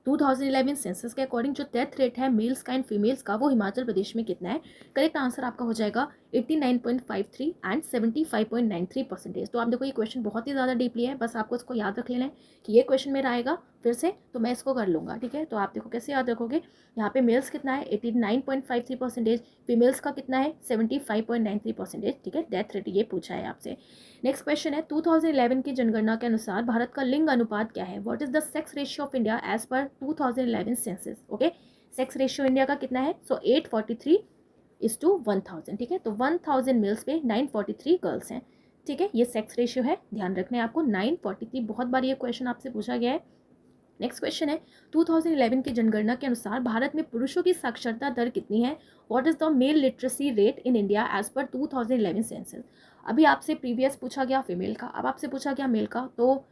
2011 सेंसस के अकॉर्डिंग जो डेथ रेट है मेल्स का एंड फीमेल्स का वो हिमाचल प्रदेश में कितना है। करेक्ट आंसर आपका हो जाएगा 89.53 एंड 75.93%। तो आप देखो ये क्वेश्चन बहुत ही ज़्यादा डीपली है, बस आपको इसको याद रख लेना है कि ये क्वेश्चन मेरा आएगा फिर से, तो मैं इसको कर लूँगा, ठीक है। तो आप देखो कैसे याद रखोगे, यहाँ पे मेल्स कितना है 89.53%, फीमेल्स का कितना है 75.93%, ठीक है। डेथ रेट ये पूछा है आपसे। नेक्स्ट क्वेश्चन है 2011 की जनगणना के अनुसार भारत का लिंग अनुपात क्या है? What is the sex ratio of India as पर 2011 census? Okay, sex ratio India का कितना है? सो 843:1000, ठीक है। तो 1000 मेल्स पे 943 गर्ल्स हैं, ठीक है। ये सेक्स रेशियो है, ध्यान रखना है आपको 943। बहुत बार ये क्वेश्चन आपसे पूछा गया है। नेक्स्ट क्वेश्चन है 2011 की जनगणना के अनुसार भारत में पुरुषों की साक्षरता दर कितनी है? What is the male literacy rate in India as पर 2011 सेंसस? अभी आपसे प्रीवियस पूछा गया फीमेल का, अब आपसे पूछा गया मेल का। तो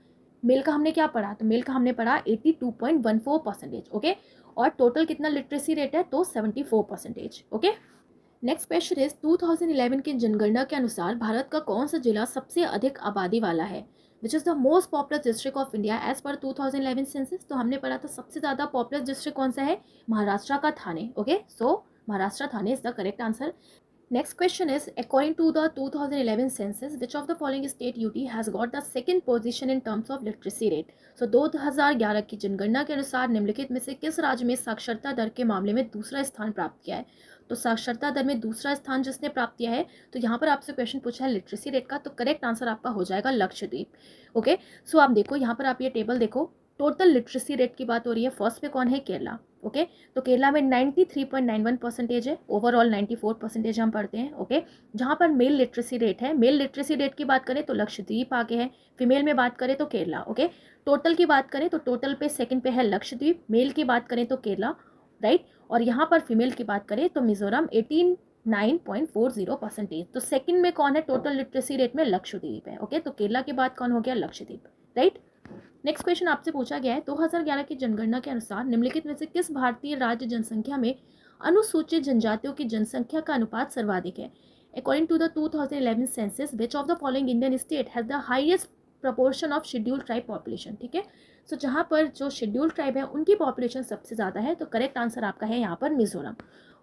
मेल का हमने क्या पढ़ा? तो मेल का हमने पढ़ा 82.14%, ओके। और टोटल कितना लिटरेसी रेट है? तो 74%, ओके। नेक्स्ट क्वेश्चन इज 2011 की जनगणना के अनुसार भारत का कौन सा जिला सबसे अधिक आबादी वाला है? Which is the most popular district of India as पर 2011 सेंसस? तो हमने पढ़ा था सबसे ज़्यादा पॉपुलर डिस्ट्रिक्ट कौन सा है? महाराष्ट्र का Thane, okay. So Maharashtra Thane is the correct answer. Next question is, according to the 2011 census, which of the following state UT has got the second position in terms of literacy rate? So 2011 की जनगणना के अनुसार निम्नलिखित में से किस राज्य में साक्षरता दर के मामले में दूसरा स्थान प्राप्त किया है? तो साक्षरता दर में दूसरा स्थान जिसने प्राप्त किया है, तो यहाँ पर आपसे क्वेश्चन पूछा है लिटरेसी रेट का, तो करेक्ट आंसर आपका हो जाएगा लक्षद्वीप, ओके। सो आप देखो यहाँ पर आप ये टेबल देखो, टोटल लिटरेसी रेट की बात हो रही है, फर्स्ट पे कौन है? केरला, ओके। तो केरला में 93.91% है, ओवरऑल 94% हम पढ़ते हैं, ओके। जहाँ पर मेल लिटरेसी रेट है, मेल लिटरेसी रेट की बात करें तो लक्षद्वीप आगे है, फीमेल में बात करें तो केरला, ओके। टोटल की बात करें तो टोटल पे सेकंड पे है लक्षद्वीप, मेल की बात करें तो केरला, राइट। और यहाँ पर फीमेल की बात करें तो मिजोरम 89.40%। तो सेकंड में कौन है टोटल लिटरेसी रेट में? लक्षद्वीप है, ओके। तो केरला के बाद कौन हो गया? लक्षद्वीप, राइट। नेक्स्ट क्वेश्चन आपसे पूछा गया है 2011 की जनगणना के अनुसार निम्नलिखित में से किस भारतीय राज्य जनसंख्या में अनुसूचित जनजातियों की जनसंख्या का अनुपात सर्वाधिक है? According to the 2011 census, which of the following Indian state has the highest proportion of scheduled tribe population, ठीक है। सो जहाँ पर जो शेड्यूल्ड ट्राइब है उनकी पॉपुलेशन सबसे ज़्यादा है, तो करेक्ट आंसर आपका है यहाँ पर मिजोरम,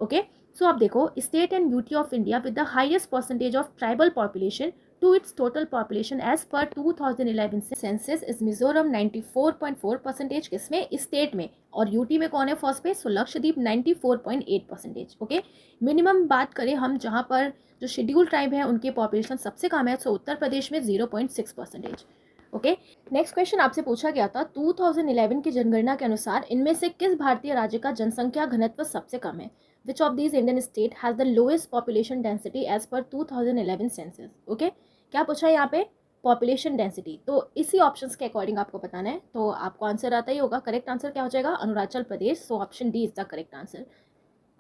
ओके। सो आप देखो state and UT of India with the highest percentage of tribal population to its total population as per 2011 census is Mizoram 94.4%, किसमें? स्टेट में। और यूटी में कौन है फर्स्ट पे? सो लक्षद्वीप 94.8%, ओके। मिनिमम बात करें हम जहाँ पर जो शेड्यूल ट्राइब है उनकी पॉपुलेशन सबसे कम है, सो उत्तर प्रदेश में 0.6%, ओके। नेक्स्ट क्वेश्चन आपसे पूछा गया था 2011 की जनगणना के अनुसार इनमें से किस भारतीय राज्य का जनसंख्या घनत्व सबसे कम है? Which of these Indian state has the lowest population density as per 2011 census? Okay, क्या पूछा है यहाँ पे? Population density. तो इसी ऑप्शंस के अकॉर्डिंग आपको बताना है, तो आपको आंसर आता ही होगा। करेक्ट आंसर क्या हो जाएगा? Arunachal Pradesh. So option D is the correct answer.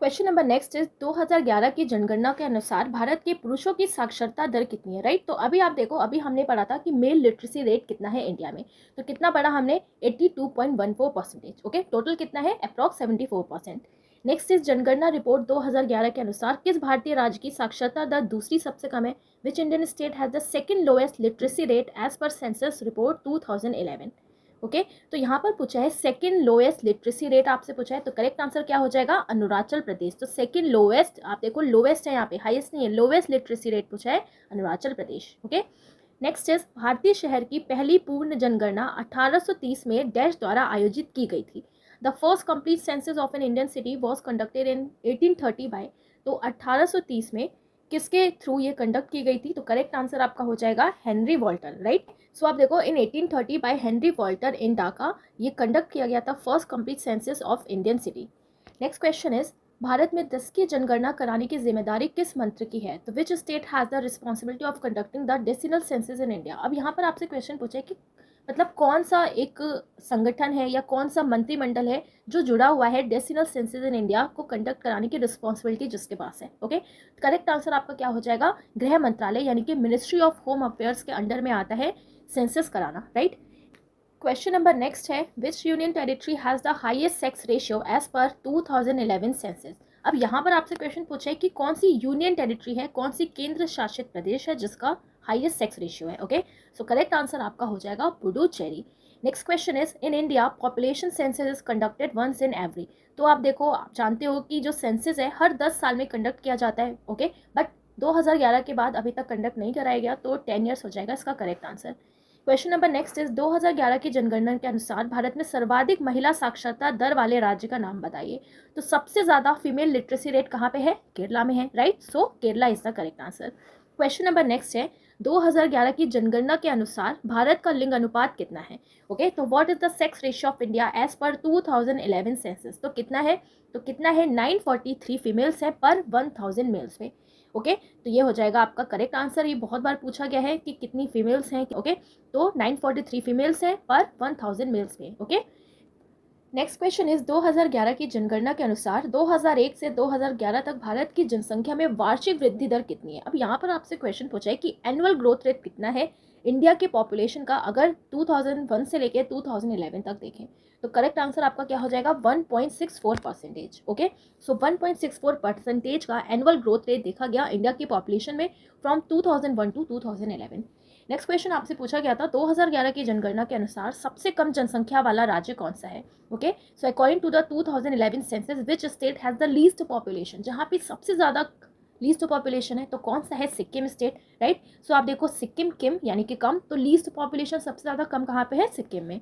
Question number next is 2011 की जनगणना के अनुसार भारत के पुरुषों की साक्षरता दर कितनी है, राइट। तो अभी आप देखो, अभी हमने पढ़ा था कि मेल लिटरेसी रेट कितना है इंडिया में, तो कितना पढ़ा हमने? 82.14%, ओके। टोटल कितना है? अप्रॉक्स 74%। नेक्स्ट इज जनगणना रिपोर्ट 2011 के अनुसार किस भारतीय राज्य की साक्षरता दर दूसरी सबसे कम है? Which Indian state has the second lowest literacy rate as पर सेंसस रिपोर्ट 2011, ओके। तो यहाँ पर पूछा है सेकंड लोएस्ट लिटरेसी रेट आपसे पूछा है, तो करेक्ट आंसर क्या हो जाएगा? अरुणाचल प्रदेश। तो सेकंड लोएस्ट, आप देखो लोएस्ट है यहाँ पे, हाईएस्ट नहीं है, लोएस्ट लिटरेसी रेट पूछा है Arunachal Pradesh, okay. Next is भारतीय शहर की पहली पूर्ण जनगणना 1830 में डैश द्वारा आयोजित की गई थी। The first complete census of an Indian city was conducted in 1830 by, तो 1830 में किसके थ्रू ये कंडक्ट की गई थी? तो करेक्ट आंसर आपका हो जाएगा हेनरी वॉल्टर, राइट। सो आप देखो इन 1830 बाय हेनरी वॉल्टर इन ढाका ये कंडक्ट किया गया था first complete census of Indian city. Next question is Bharat में 10 की जनगणना कराने की जिम्मेदारी किस मंत्र की है? तो which state has the responsibility of conducting the decimal census in India? अब यहाँ पर आपसे क्वेश्चन पूछा है कि मतलब कौन सा एक संगठन है या कौन सा मंत्रिमंडल है जो जुड़ा हुआ है डेसिमल सेंसस इन इंडिया को कंडक्ट कराने की रिस्पॉन्सिबिलिटी जिसके पास है, ओके। करेक्ट आंसर आपका क्या हो जाएगा? गृह मंत्रालय, यानी कि मिनिस्ट्री ऑफ होम अफेयर्स के अंडर में आता है सेंसस कराना, राइट। क्वेश्चन नंबर नेक्स्ट है which union territory has the highest sex ratio as पर 2011 सेंसस? अब यहाँ पर आपसे क्वेश्चन पूछा है कि कौन सी यूनियन टेरिटरी है, कौन सी केंद्र शासित प्रदेश है जिसका हाईएस्ट सेक्स रेशियो है, ओके। सो करेक्ट आंसर आपका हो जाएगा Puducherry. Next question is in India population census is conducted once in every. तो आप देखो, आप जानते हो कि जो सेंसस है हर 10 साल में कंडक्ट किया जाता है, ओके। बट 2011 के बाद अभी तक कंडक्ट नहीं कराया गया, तो 10 ईयर्स हो जाएगा इसका correct answer. Question number next is 2011 की जनगणना के अनुसार भारत में सर्वाधिक महिला साक्षरता दर वाले राज्य का नाम बताइए। तो सबसे ज्यादा फीमेल लिटरेसी रेट कहाँ पे है? केरला में है, right. So Kerala is the correct answer. Question number next है 2011 की जनगणना के अनुसार भारत का लिंग अनुपात कितना है? ओके, तो what is the sex ratio of India as पर 2011 सेंसस? तो कितना है? 943 फीमेल्स है पर 1000 मेल्स में। ओके, तो ये हो जाएगा आपका करेक्ट आंसर। ये बहुत बार पूछा गया है कि कितनी फीमेल्स हैं। ओके, तो 943 फीमेल्स हैं पर 1000 मेल्स में। ओके, नेक्स्ट क्वेश्चन इज 2011 की जनगणना के अनुसार 2001 से 2011 तक भारत की जनसंख्या में वार्षिक वृद्धि दर कितनी है? अब यहाँ पर आपसे क्वेश्चन पूछा है कि एनुअल ग्रोथ रेट कितना है इंडिया के पॉपुलेशन का अगर 2001 से लेके 2011 तक देखें। तो करेक्ट आंसर आपका क्या हो जाएगा? 1.64%। ओके, सो 1.64% का एनुअल ग्रोथ रेट देखा गया इंडिया की पॉपुलेशन में फ्रॉम 2001 टू 2011। नेक्स्ट क्वेश्चन आपसे पूछा गया था 2011 की जनगणना के अनुसार सबसे कम जनसंख्या वाला राज्य कौन सा है? Okay, so according to the 2011 census which state has the least population? जहाँ पे सबसे ज़्यादा लीस्ट पॉपुलेशन है तो कौन सा है? Sikkim state, right. सो आप देखो सिक्किम किम यानी कि कम, तो लीस्ट पॉपुलेशन सबसे ज़्यादा कम कहाँ पे है? सिक्किम में।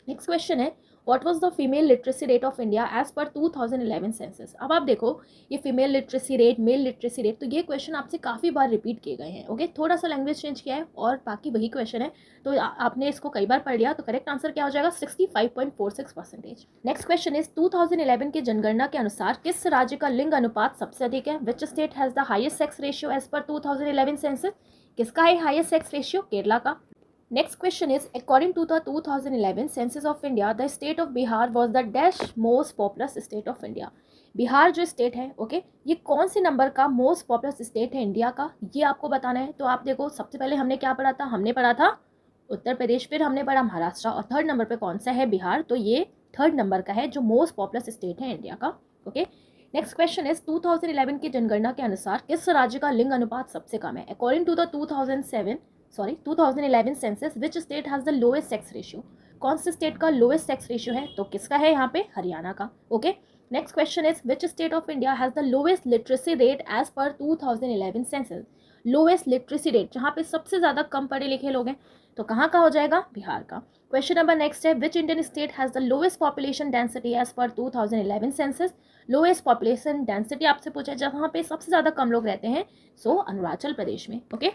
नेक्स्ट क्वेश्चन है what was the female literacy rate of India as पर 2011 सेंसस? अब आप देखो ये female literacy rate, male literacy rate, तो ये क्वेश्चन आपसे काफ़ी बार रिपीट किए गए हैं। ओके, थोड़ा सा लैंग्वेज चेंज किया है और बाकी वही क्वेश्चन है, तो आपने इसको कई बार पढ़ लिया। तो करेक्ट आंसर क्या हो जाएगा? 65.46%। नेक्स्ट क्वेश्चन इज 2011 की जनगणना के अनुसार किस राज्य का लिंग अनुपात सबसे अधिक है? Which state has the highest sex ratio as पर 2011 सेंसस? किसका है हाइएस्ट सेक्स रेशियो? केरला का। Next question is according to the 2011 census of India, the state of Bihar was the dash most populous state of India. Bihar जो state है, okay, ये कौन से number का मोस्ट पॉपुलस स्टेट है इंडिया का, ये आपको बताना है। तो आप देखो सबसे पहले हमने क्या पढ़ा था? हमने पढ़ा था उत्तर प्रदेश, फिर हमने पढ़ा महाराष्ट्र, और थर्ड नंबर पे कौन सा है? बिहार। तो ये थर्ड नंबर का है जो मोस्ट पॉपुलस स्टेट है इंडिया का। ओके, नेक्स्ट क्वेश्चन इज 2011 की जनगणना के अनुसार किस राज्य का लिंग अनुपात सबसे कम है? According to the 2011 census which state has the lowest sex ratio? कौन से स्टेट का लोएस्ट सेक्स रेशियो है? तो किसका है यहाँ पे? हरियाणा का। Okay, next question is which state of India has the lowest literacy rate as पर 2011 सेंसस? लोएस्ट लिटरेसी रेट जहाँ पे सबसे ज़्यादा कम पढ़े लिखे लोग हैं, तो कहाँ का हो जाएगा? बिहार का। क्वेश्चन नंबर नेक्स्ट है which Indian state has the lowest population density as पर 2011 सेंसस? लोएस्ट पॉपुलेशन डेंसिटी आपसे पूछा है जहाँ पे सबसे ज़्यादा कम लोग रहते हैं, सो अरुणाचल प्रदेश में। ओके,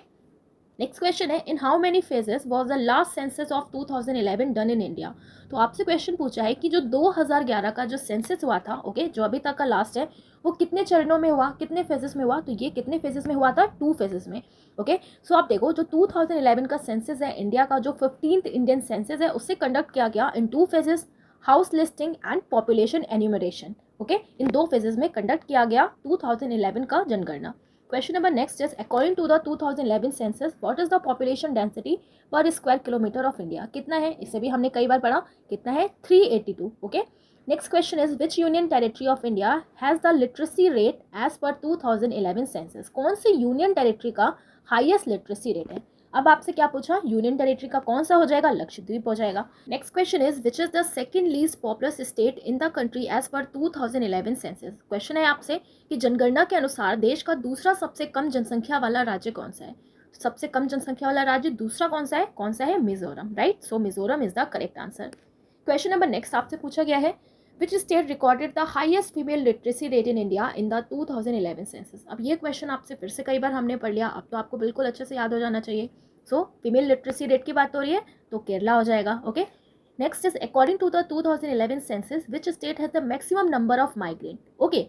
नेक्स्ट क्वेश्चन है in how many phases was the last census of 2011 done in India? तो आपसे क्वेश्चन पूछा है कि जो 2011 का जो सेंसस हुआ था, ओके, जो अभी तक का लास्ट है, वो कितने चरणों में हुआ, कितने फेजेस में हुआ? तो ये कितने फेजेस में हुआ था? 2 फेजेस में। ओके, सो आप देखो जो 2011 का सेंसस है इंडिया का, जो 15th इंडियन सेंसस है, उससे कंडक्ट किया गया इन 2 phases, house listing and population enumeration. Okay, in 2 phases में कंडक्ट किया गया 2011 का जनगणना। Question number next is according to the 2011 census, what is the population density per square kilometer of India? कितना है? इसे भी हमने कई बार पढ़ा, कितना है? 382। Okay, next question is which union territory of India has the literacy rate as पर 2011 सेंसस? कौन सी यूनियन टेरिटरी का हाईएस्ट लिटरेसी रेट है? अब आपसे क्या पूछा? यूनियन टेरिटरी का कौन सा हो जाएगा? लक्षद्वीप हो जाएगा। Next question is which is the second least populous state in the country as पर 2011 सेंसस? क्वेश्चन है आपसे कि जनगणना के अनुसार देश का दूसरा सबसे कम जनसंख्या वाला राज्य कौन सा है? सबसे कम जनसंख्या वाला राज्य दूसरा कौन सा है? कौन सा है? Mizoram, right. So Mizoram is the correct answer. Question number next आपसे पूछा गया है which state recorded the highest female literacy rate in India in the 2011 census? अब ये क्वेश्चन आपसे फिर से कई बार हमने पढ़ लिया, अब तो आपको बिल्कुल अच्छे से याद हो जाना चाहिए। सो फीमेल लिटरेसी रेट की बात हो रही है तो केरला हो जाएगा। Okay, next is according to the 2011 census which state has the maximum number of migrant? Okay,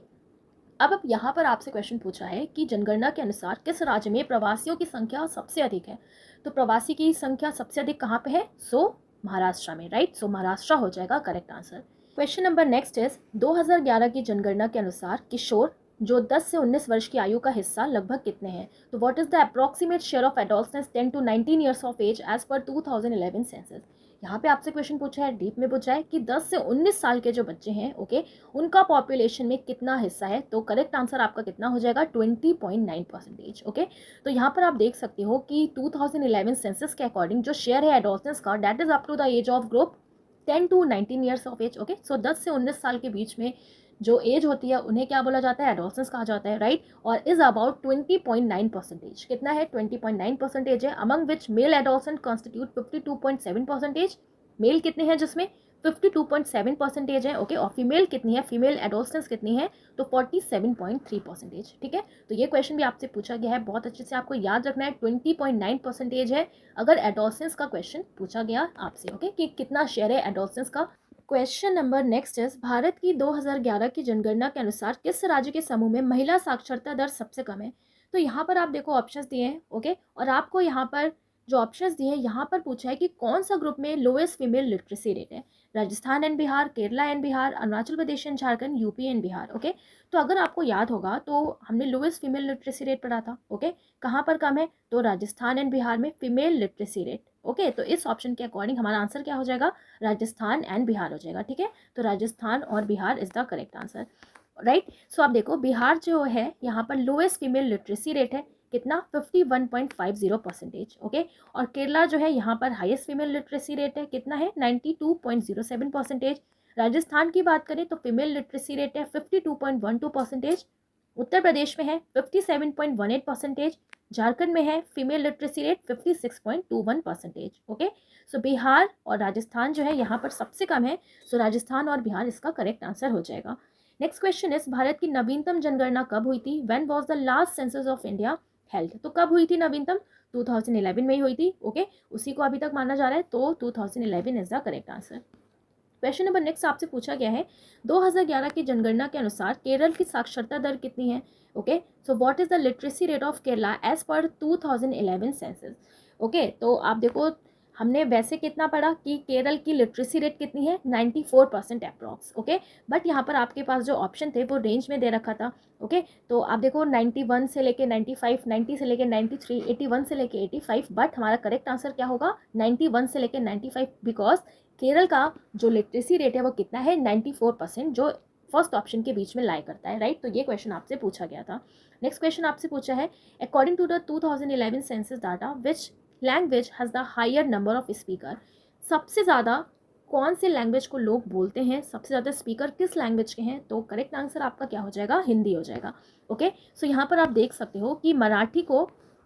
अब यहाँ पर आपसे क्वेश्चन पूछा है कि जनगणना के अनुसार किस राज्य में प्रवासियों की संख्या सबसे अधिक है? तो प्रवासी की संख्या सबसे अधिक कहाँ पे है? सो महाराष्ट्र में, राइट। सो महाराष्ट्र हो जाएगा correct answer. Question number next is 2011 की जनगणना के अनुसार किशोर जो 10 से 19 वर्ष की आयु का हिस्सा लगभग कितने हैं? तो what is the approximate share of adolescence 10 to 19 years of age as पर 2011 सेंसस? यहाँ पे आपसे क्वेश्चन पूछा है, डीप में पूछा है कि 10 से 19 साल के जो बच्चे हैं, ओके, उनका पॉपुलेशन में कितना हिस्सा है? तो करेक्ट आंसर आपका कितना हो जाएगा? 20.9%। ओके, तो यहाँ पर आप देख सकते हो कि 2011 सेंसस के अकॉर्डिंग जो शेयर है एडोल्सेंस का, that is up to the age of group 10 to 19 years of age. Okay, so 10 से 19 साल के बीच में जो एज होती है उन्हें क्या बोला जाता है, एडोलसेंस कहा जाता है, राइट। और इज अबाउट 20.9%। कितना है, 20.9% है। अमंग विच मेल एडोलसेंट कॉन्स्टिट्यूट 52.7%। मेल कितने हैं जिसमें 52.7% है, ओके। और फीमेल कितनी है, फीमेल एडोलसेंस कितनी है, तो 47.3%। ठीक है, तो ये क्वेश्चन भी आपसे पूछा गया है, बहुत अच्छे से आपको याद रखना है। 20.9% है अगर एडोलसेंस का क्वेश्चन पूछा गया आपसे, ओके, कि कितना शेयर है एडोलसेंस का। Question number next is, Bharat की 2011 की जनगणना के अनुसार किस राज्य के समूह में महिला साक्षरता दर सबसे कम है। तो यहाँ पर आप देखो ऑप्शंस दिए हैं, ओके, और आपको यहाँ पर जो ऑप्शंस दिए हैं यहाँ पर पूछा है कि कौन सा ग्रुप में लोएस्ट फीमेल लिटरेसी रेट है। Rajasthan and Bihar, Kerala and Bihar, Arunachal Pradesh and Jharkhand, UP and Bihar, okay. तो अगर आपको याद होगा तो हमने लोएस्ट फीमेल लिटरेसी रेट पढ़ा था, ओके। कहाँ पर कम है, तो राजस्थान एंड बिहार में फीमेल लिटरेसी रेट, ओके। तो इस ऑप्शन के अकॉर्डिंग हमारा आंसर क्या हो जाएगा, राजस्थान एंड बिहार हो जाएगा। ठीक है, तो राजस्थान और Bihar is the correct answer, right. So आप देखो बिहार जो है यहाँ पर लोएस्ट फीमेल लिटरेसी रेट है, कितना, 51.50%, ओके। और केरला जो है यहाँ पर हाईएस्ट फीमेल लिटरेसी रेट है, कितना है, 92.07%। राजस्थान की बात करें तो फीमेल लिटरेसी रेट है 52.12%। उत्तर प्रदेश में है 57.18%। झारखंड में है फीमेल लिटरेसी रेट 56.21%, ओके। सो बिहार और राजस्थान जो है यहाँ पर सबसे कम है, सो राजस्थान और बिहार इसका करेक्ट आंसर हो जाएगा। नेक्स्ट क्वेश्चन इज, भारत की नवीनतम जनगणना कब हुई थी, when was the last census of India held. तो कब हुई थी नवीनतम, 2011 में ही हुई थी, ओके। उसी को अभी तक माना जा रहा है, तो 2011 is the correct answer. Question number next आपसे पूछा गया है, 2011 की जनगणना के अनुसार केरल की साक्षरता दर कितनी है, okay. So what is the literacy rate of Kerala as पर 2011 सेंसस, ओके। तो आप देखो हमने वैसे कितना पढ़ा कि केरल की लिटरेसी रेट कितनी है, 94% अप्रॉक्स, ओके। बट यहाँ पर आपके पास जो ऑप्शन थे वो रेंज में दे रखा था, ओके। तो आप देखो 91 से लेके 95, 90 से लेके 93, 81 से लेके 85, बट हमारा करेक्ट आंसर क्या होगा, 91 से लेके 95, बिकॉज केरल का जो लिटरेसी रेट है वो कितना है, 94%, जो फर्स्ट ऑप्शन के बीच में लाई करता है, राइट। तो ये क्वेश्चन आपसे पूछा गया था। नेक्स्ट क्वेश्चन आपसे पूछा है, according to the 2011 census data which language has the higher number of speaker. सबसे ज़्यादा कौन से लैंग्वेज को लोग बोलते हैं, सबसे ज़्यादा स्पीकर किस लैंग्वेज के हैं, तो करेक्ट आंसर आपका क्या हो जाएगा, हिंदी हो जाएगा, ओके। सो यहाँ पर आप देख सकते हो कि मराठी को,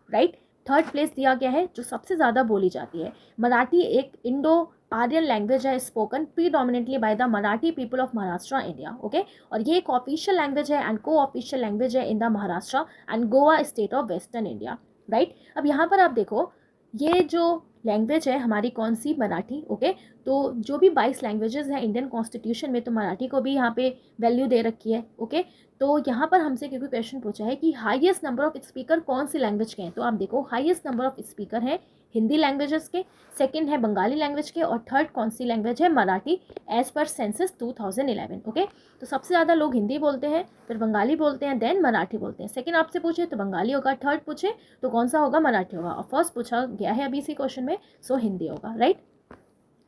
राइट, थर्ड प्लेस दिया गया है जो सबसे ज़्यादा बोली जाती है। मराठी एक इंडो आर्यन लैंग्वेज है, spoken predominantly by the Marathi people of Maharashtra India, okay. और ये एक ऑफिशियल लैंग्वेज है एंड को ऑफिशियल लैंग्वेज है in the Maharashtra and Goa state of western India, right. अब यहाँ पर आप देखो ये जो लैंग्वेज है हमारी कौन सी, मराठी, ओके। तो जो भी 22 लैंग्वेजेस हैं इंडियन कॉन्स्टिट्यूशन में, तो मराठी को भी यहाँ पे वैल्यू दे रखी है, ओके। तो यहाँ पर हमसे क्योंकि क्वेश्चन पूछा है कि हाईएस्ट नंबर ऑफ स्पीकर कौन सी लैंग्वेज के हैं, तो आप देखो हाईएस्ट नंबर ऑफ स्पीकर हैं हिंदी लैंग्वेजेस के, सेकंड है बंगाली लैंग्वेज के, और थर्ड कौन सी लैंग्वेज है, मराठी, एज पर सेंसस 2011, ओके। तो सबसे ज़्यादा लोग हिंदी बोलते हैं, फिर बंगाली बोलते हैं, देन मराठी बोलते हैं। सेकंड आपसे पूछे तो बंगाली होगा, थर्ड पूछे तो कौन सा होगा, मराठी होगा, और फर्स्ट पूछा गया है अभी इसी क्वेश्चन में, सो हिंदी होगा, right.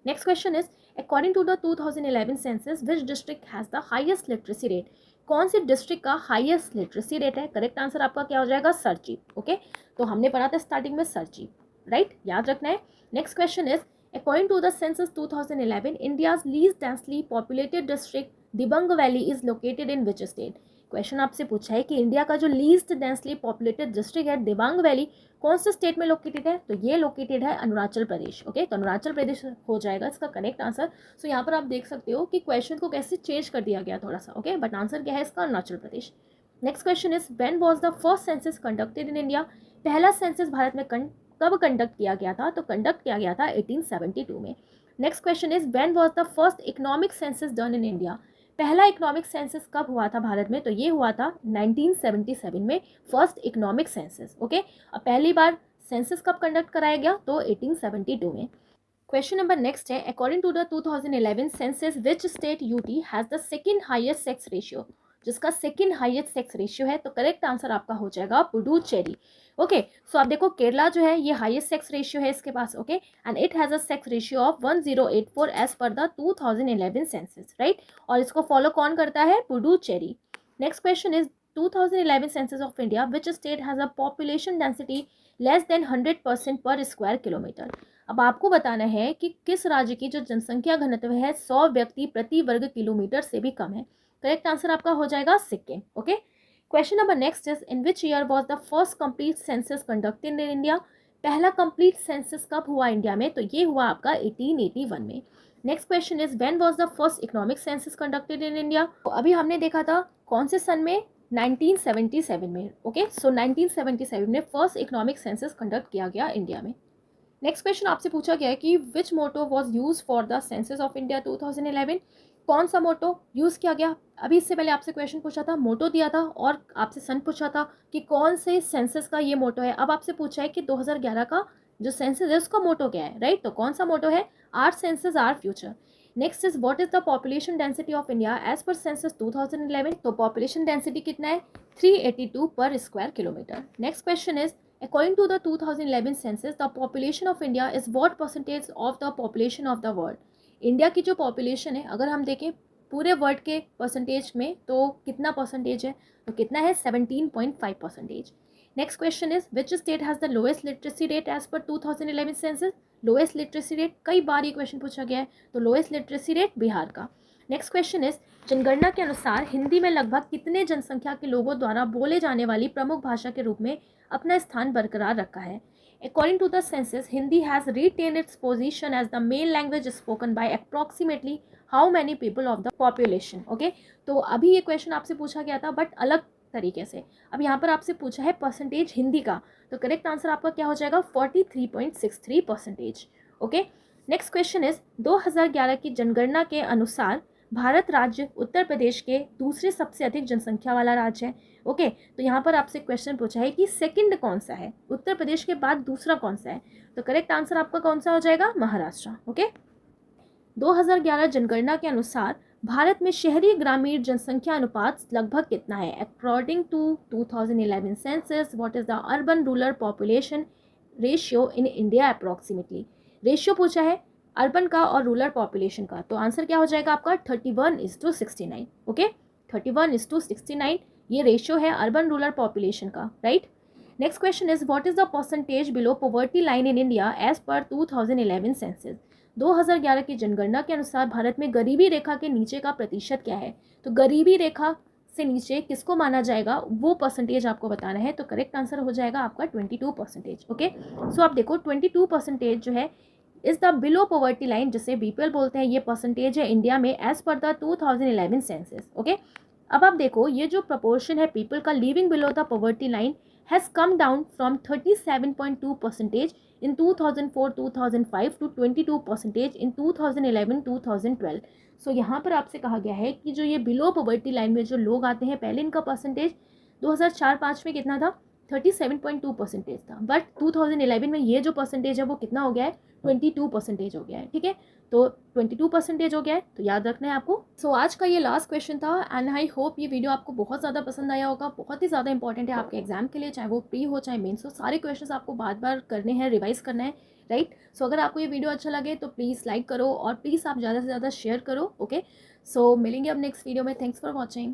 Next question is, according to the 2011 census which district has the highest literacy rate. कौन सी डिस्ट्रिक्ट का हाईएस्ट लिटरेसी रेट है, करेक्ट आंसर आपका क्या हो जाएगा, सरची, ओके। तो हमने पढ़ा था स्टार्टिंग में सरची, राइट, याद रखना है। Next question is, according to the census 2011 India's least densely populated district Dibang Valley is located in which state. Question आपसे पूछा है कि इंडिया का जो लीस्ट डेंसली पॉपुलेटेड डिस्ट्रिक्ट है दिबांग वैली कौन से स्टेट में लोकेटेड है, तो ये लोकेटेड है अरुणाचल प्रदेश, ओके। तो अरुणाचल प्रदेश हो जाएगा इसका करेक्ट आंसर। सो यहाँ पर आप देख सकते हो कि क्वेश्चन को कैसे चेंज कर दिया गया थोड़ा सा, ओके, बट आंसर क्या है इसका, Arunachal Pradesh. Next question is, when was the first census conducted in India. पहला सेंसस भारत में कब कंडक्ट किया गया था, तो कंडक्ट किया गया था 1872 में। Next question is, when was the first economic census done in India. पहला इकोनॉमिक सेंसस कब हुआ था भारत में, तो ये हुआ था 1977 में, फर्स्ट इकोनॉमिक सेंसस, ओके। अब पहली बार सेंसस कब कंडक्ट कराया गया, तो 1872 में। क्वेश्चन नंबर नेक्स्ट है, according to the 2011 census which state UT has the second highest sex ratio. जिसका सेकेंड हाईएस्ट सेक्स रेशियो है, तो करेक्ट आंसर आपका हो जाएगा पुडुचेरी, ओके। सो आप देखो केरला जो है ये हाईएस्ट सेक्स रेशियो है इसके पास, okay, and it has a sex ratio of 1084 as per the 2011 census, right. और इसको फॉलो कौन करता है, Puducherry. Next question is, 2011 census of India which state has a population density less than 100% per square kilometre. अब आपको बताना है कि किस राज्य की जो जनसंख्या घनत्व है 100 व्यक्ति प्रति वर्ग किलोमीटर से भी कम है। करेक्ट आंसर आपका हो जाएगा Sikkim. Okay, question number next is in which year was the first complete census conducted in India. पहला कंप्लीट सेंसस कब हुआ इंडिया में, तो ये हुआ आपका 1881 में। Next question is when was the first economic census conducted in India. तो अभी हमने देखा था कौन से सन में, 1977 में। ओके, सो 1977 में फर्स्ट इकोनॉमिक सेंसस कंडक्ट किया गया इंडिया में। नेक्स्ट क्वेश्चन आपसे पूछा गया है कि which motto was used for the census of India 2011। कौन सा मोटो यूज़ किया गया। अभी इससे पहले आपसे क्वेश्चन पूछा था, मोटो दिया था और आपसे सन पूछा था कि कौन से सेंसस का ये मोटो है। अब आपसे पूछा है कि 2011 का जो सेंसस है उसका मोटो क्या है, राइट। तो कौन सा मोटो है, our census our future. Next is what is the population density of India as पर सेंसस 2011। तो पॉपुलेशन डेंसिटी कितना है, 382 पर square kilometre. Next question is according to the 2011 census the population of India is what percentage of the population of the world। India की जो population है अगर हम देखें पूरे वर्ल्ड के परसेंटेज में तो कितना परसेंटेज है, तो कितना है 17.5%। Next question is which state has the lowest literacy rate as पर 2011 सेंसस। लोएस्ट लिटरेसी रेट, कई बार ये क्वेश्चन पूछा गया है, तो लोएस्ट लिटरेसी रेट बिहार का। नेक्स्ट क्वेश्चन इज जनगणना के अनुसार हिंदी में लगभग कितने जनसंख्या के लोगों द्वारा बोले जाने वाली प्रमुख भाषा के रूप में अपना स्थान बरकरार रखा है। According to the census, Hindi has retained its position as the main language spoken by approximately how many people of the population। Okay, तो अभी ये क्वेश्चन आपसे पूछा गया था बट अलग तरीके से। अब यहाँ पर आपसे पूछा है परसेंटेज हिंदी का, तो करेक्ट आंसर आपका क्या हो जाएगा 43.63%। ओके, नेक्स्ट क्वेश्चन इज 2011 की जनगणना के अनुसार भारत राज्य उत्तर प्रदेश के दूसरे सबसे अधिक जनसंख्या वाला राज्य है। ओके, तो यहाँ पर आपसे क्वेश्चन पूछा है कि सेकंड कौन सा है, उत्तर प्रदेश के बाद दूसरा कौन सा है, तो करेक्ट आंसर आपका कौन सा हो जाएगा, महाराष्ट्र। ओके, 2011 जनगणना के अनुसार भारत में शहरी ग्रामीण जनसंख्या अनुपात लगभग कितना है। According to 2011 census what is the urban rural population ratio in India approximately. Ratio पूछा है अर्बन का और रूरल पॉपुलेशन का, तो आंसर क्या हो जाएगा आपका 31:69। ओके, 31:69 ये रेशियो है अर्बन रूरल पॉपुलेशन का, right. Next question is what is the percentage below poverty line in India as पर 2011 सेंसस। 2011 की जनगणना के अनुसार भारत में गरीबी रेखा के नीचे का प्रतिशत क्या है, तो गरीबी रेखा से नीचे किसको माना जाएगा वो परसेंटेज आपको बताना है, तो करेक्ट आंसर हो जाएगा आपका 22%। ओके, सो आप देखो 22% जो है is the below poverty line, जिसे बीपीएल बोलते हैं, ये परसेंटेज है इंडिया में as per the 2011 census. Okay, अब आप देखो ये जो प्रपोर्शन है पीपल का living below the poverty line has come down from 37.2% in 2004-2005 to 22% in 2011-2012। So यहाँ पर आपसे कहा गया है कि जो ये बिलो पॉवर्टी लाइन में जो लोग आते हैं पहले इनका परसेंटेज 2004-05 में कितना था, 37.2% था, बट 2011 में ये जो परसेंटेज है वो कितना हो गया है, 22% हो गया है। ठीक है, तो 22% हो गया है, तो याद रखना है आपको। सो आज का ये लास्ट क्वेश्चन था एंड आई होप ये वीडियो आपको बहुत ज़्यादा पसंद आया होगा। बहुत ही ज़्यादा इंपॉर्टेंट है आपके एग्जाम के लिए, चाहे वो प्री हो चाहे मेंस हो, सारे क्वेश्चंस आपको बार बार करने हैं, रिवाइज करना है, राइट। सो अगर आपको ये वीडियो अच्छा लगे तो प्लीज़ लाइक करो और प्लीज़ आप ज़्यादा से ज़्यादा शेयर करो। ओके, सो मिलेंगे अब नेक्स्ट वीडियो में। Thanks for watching.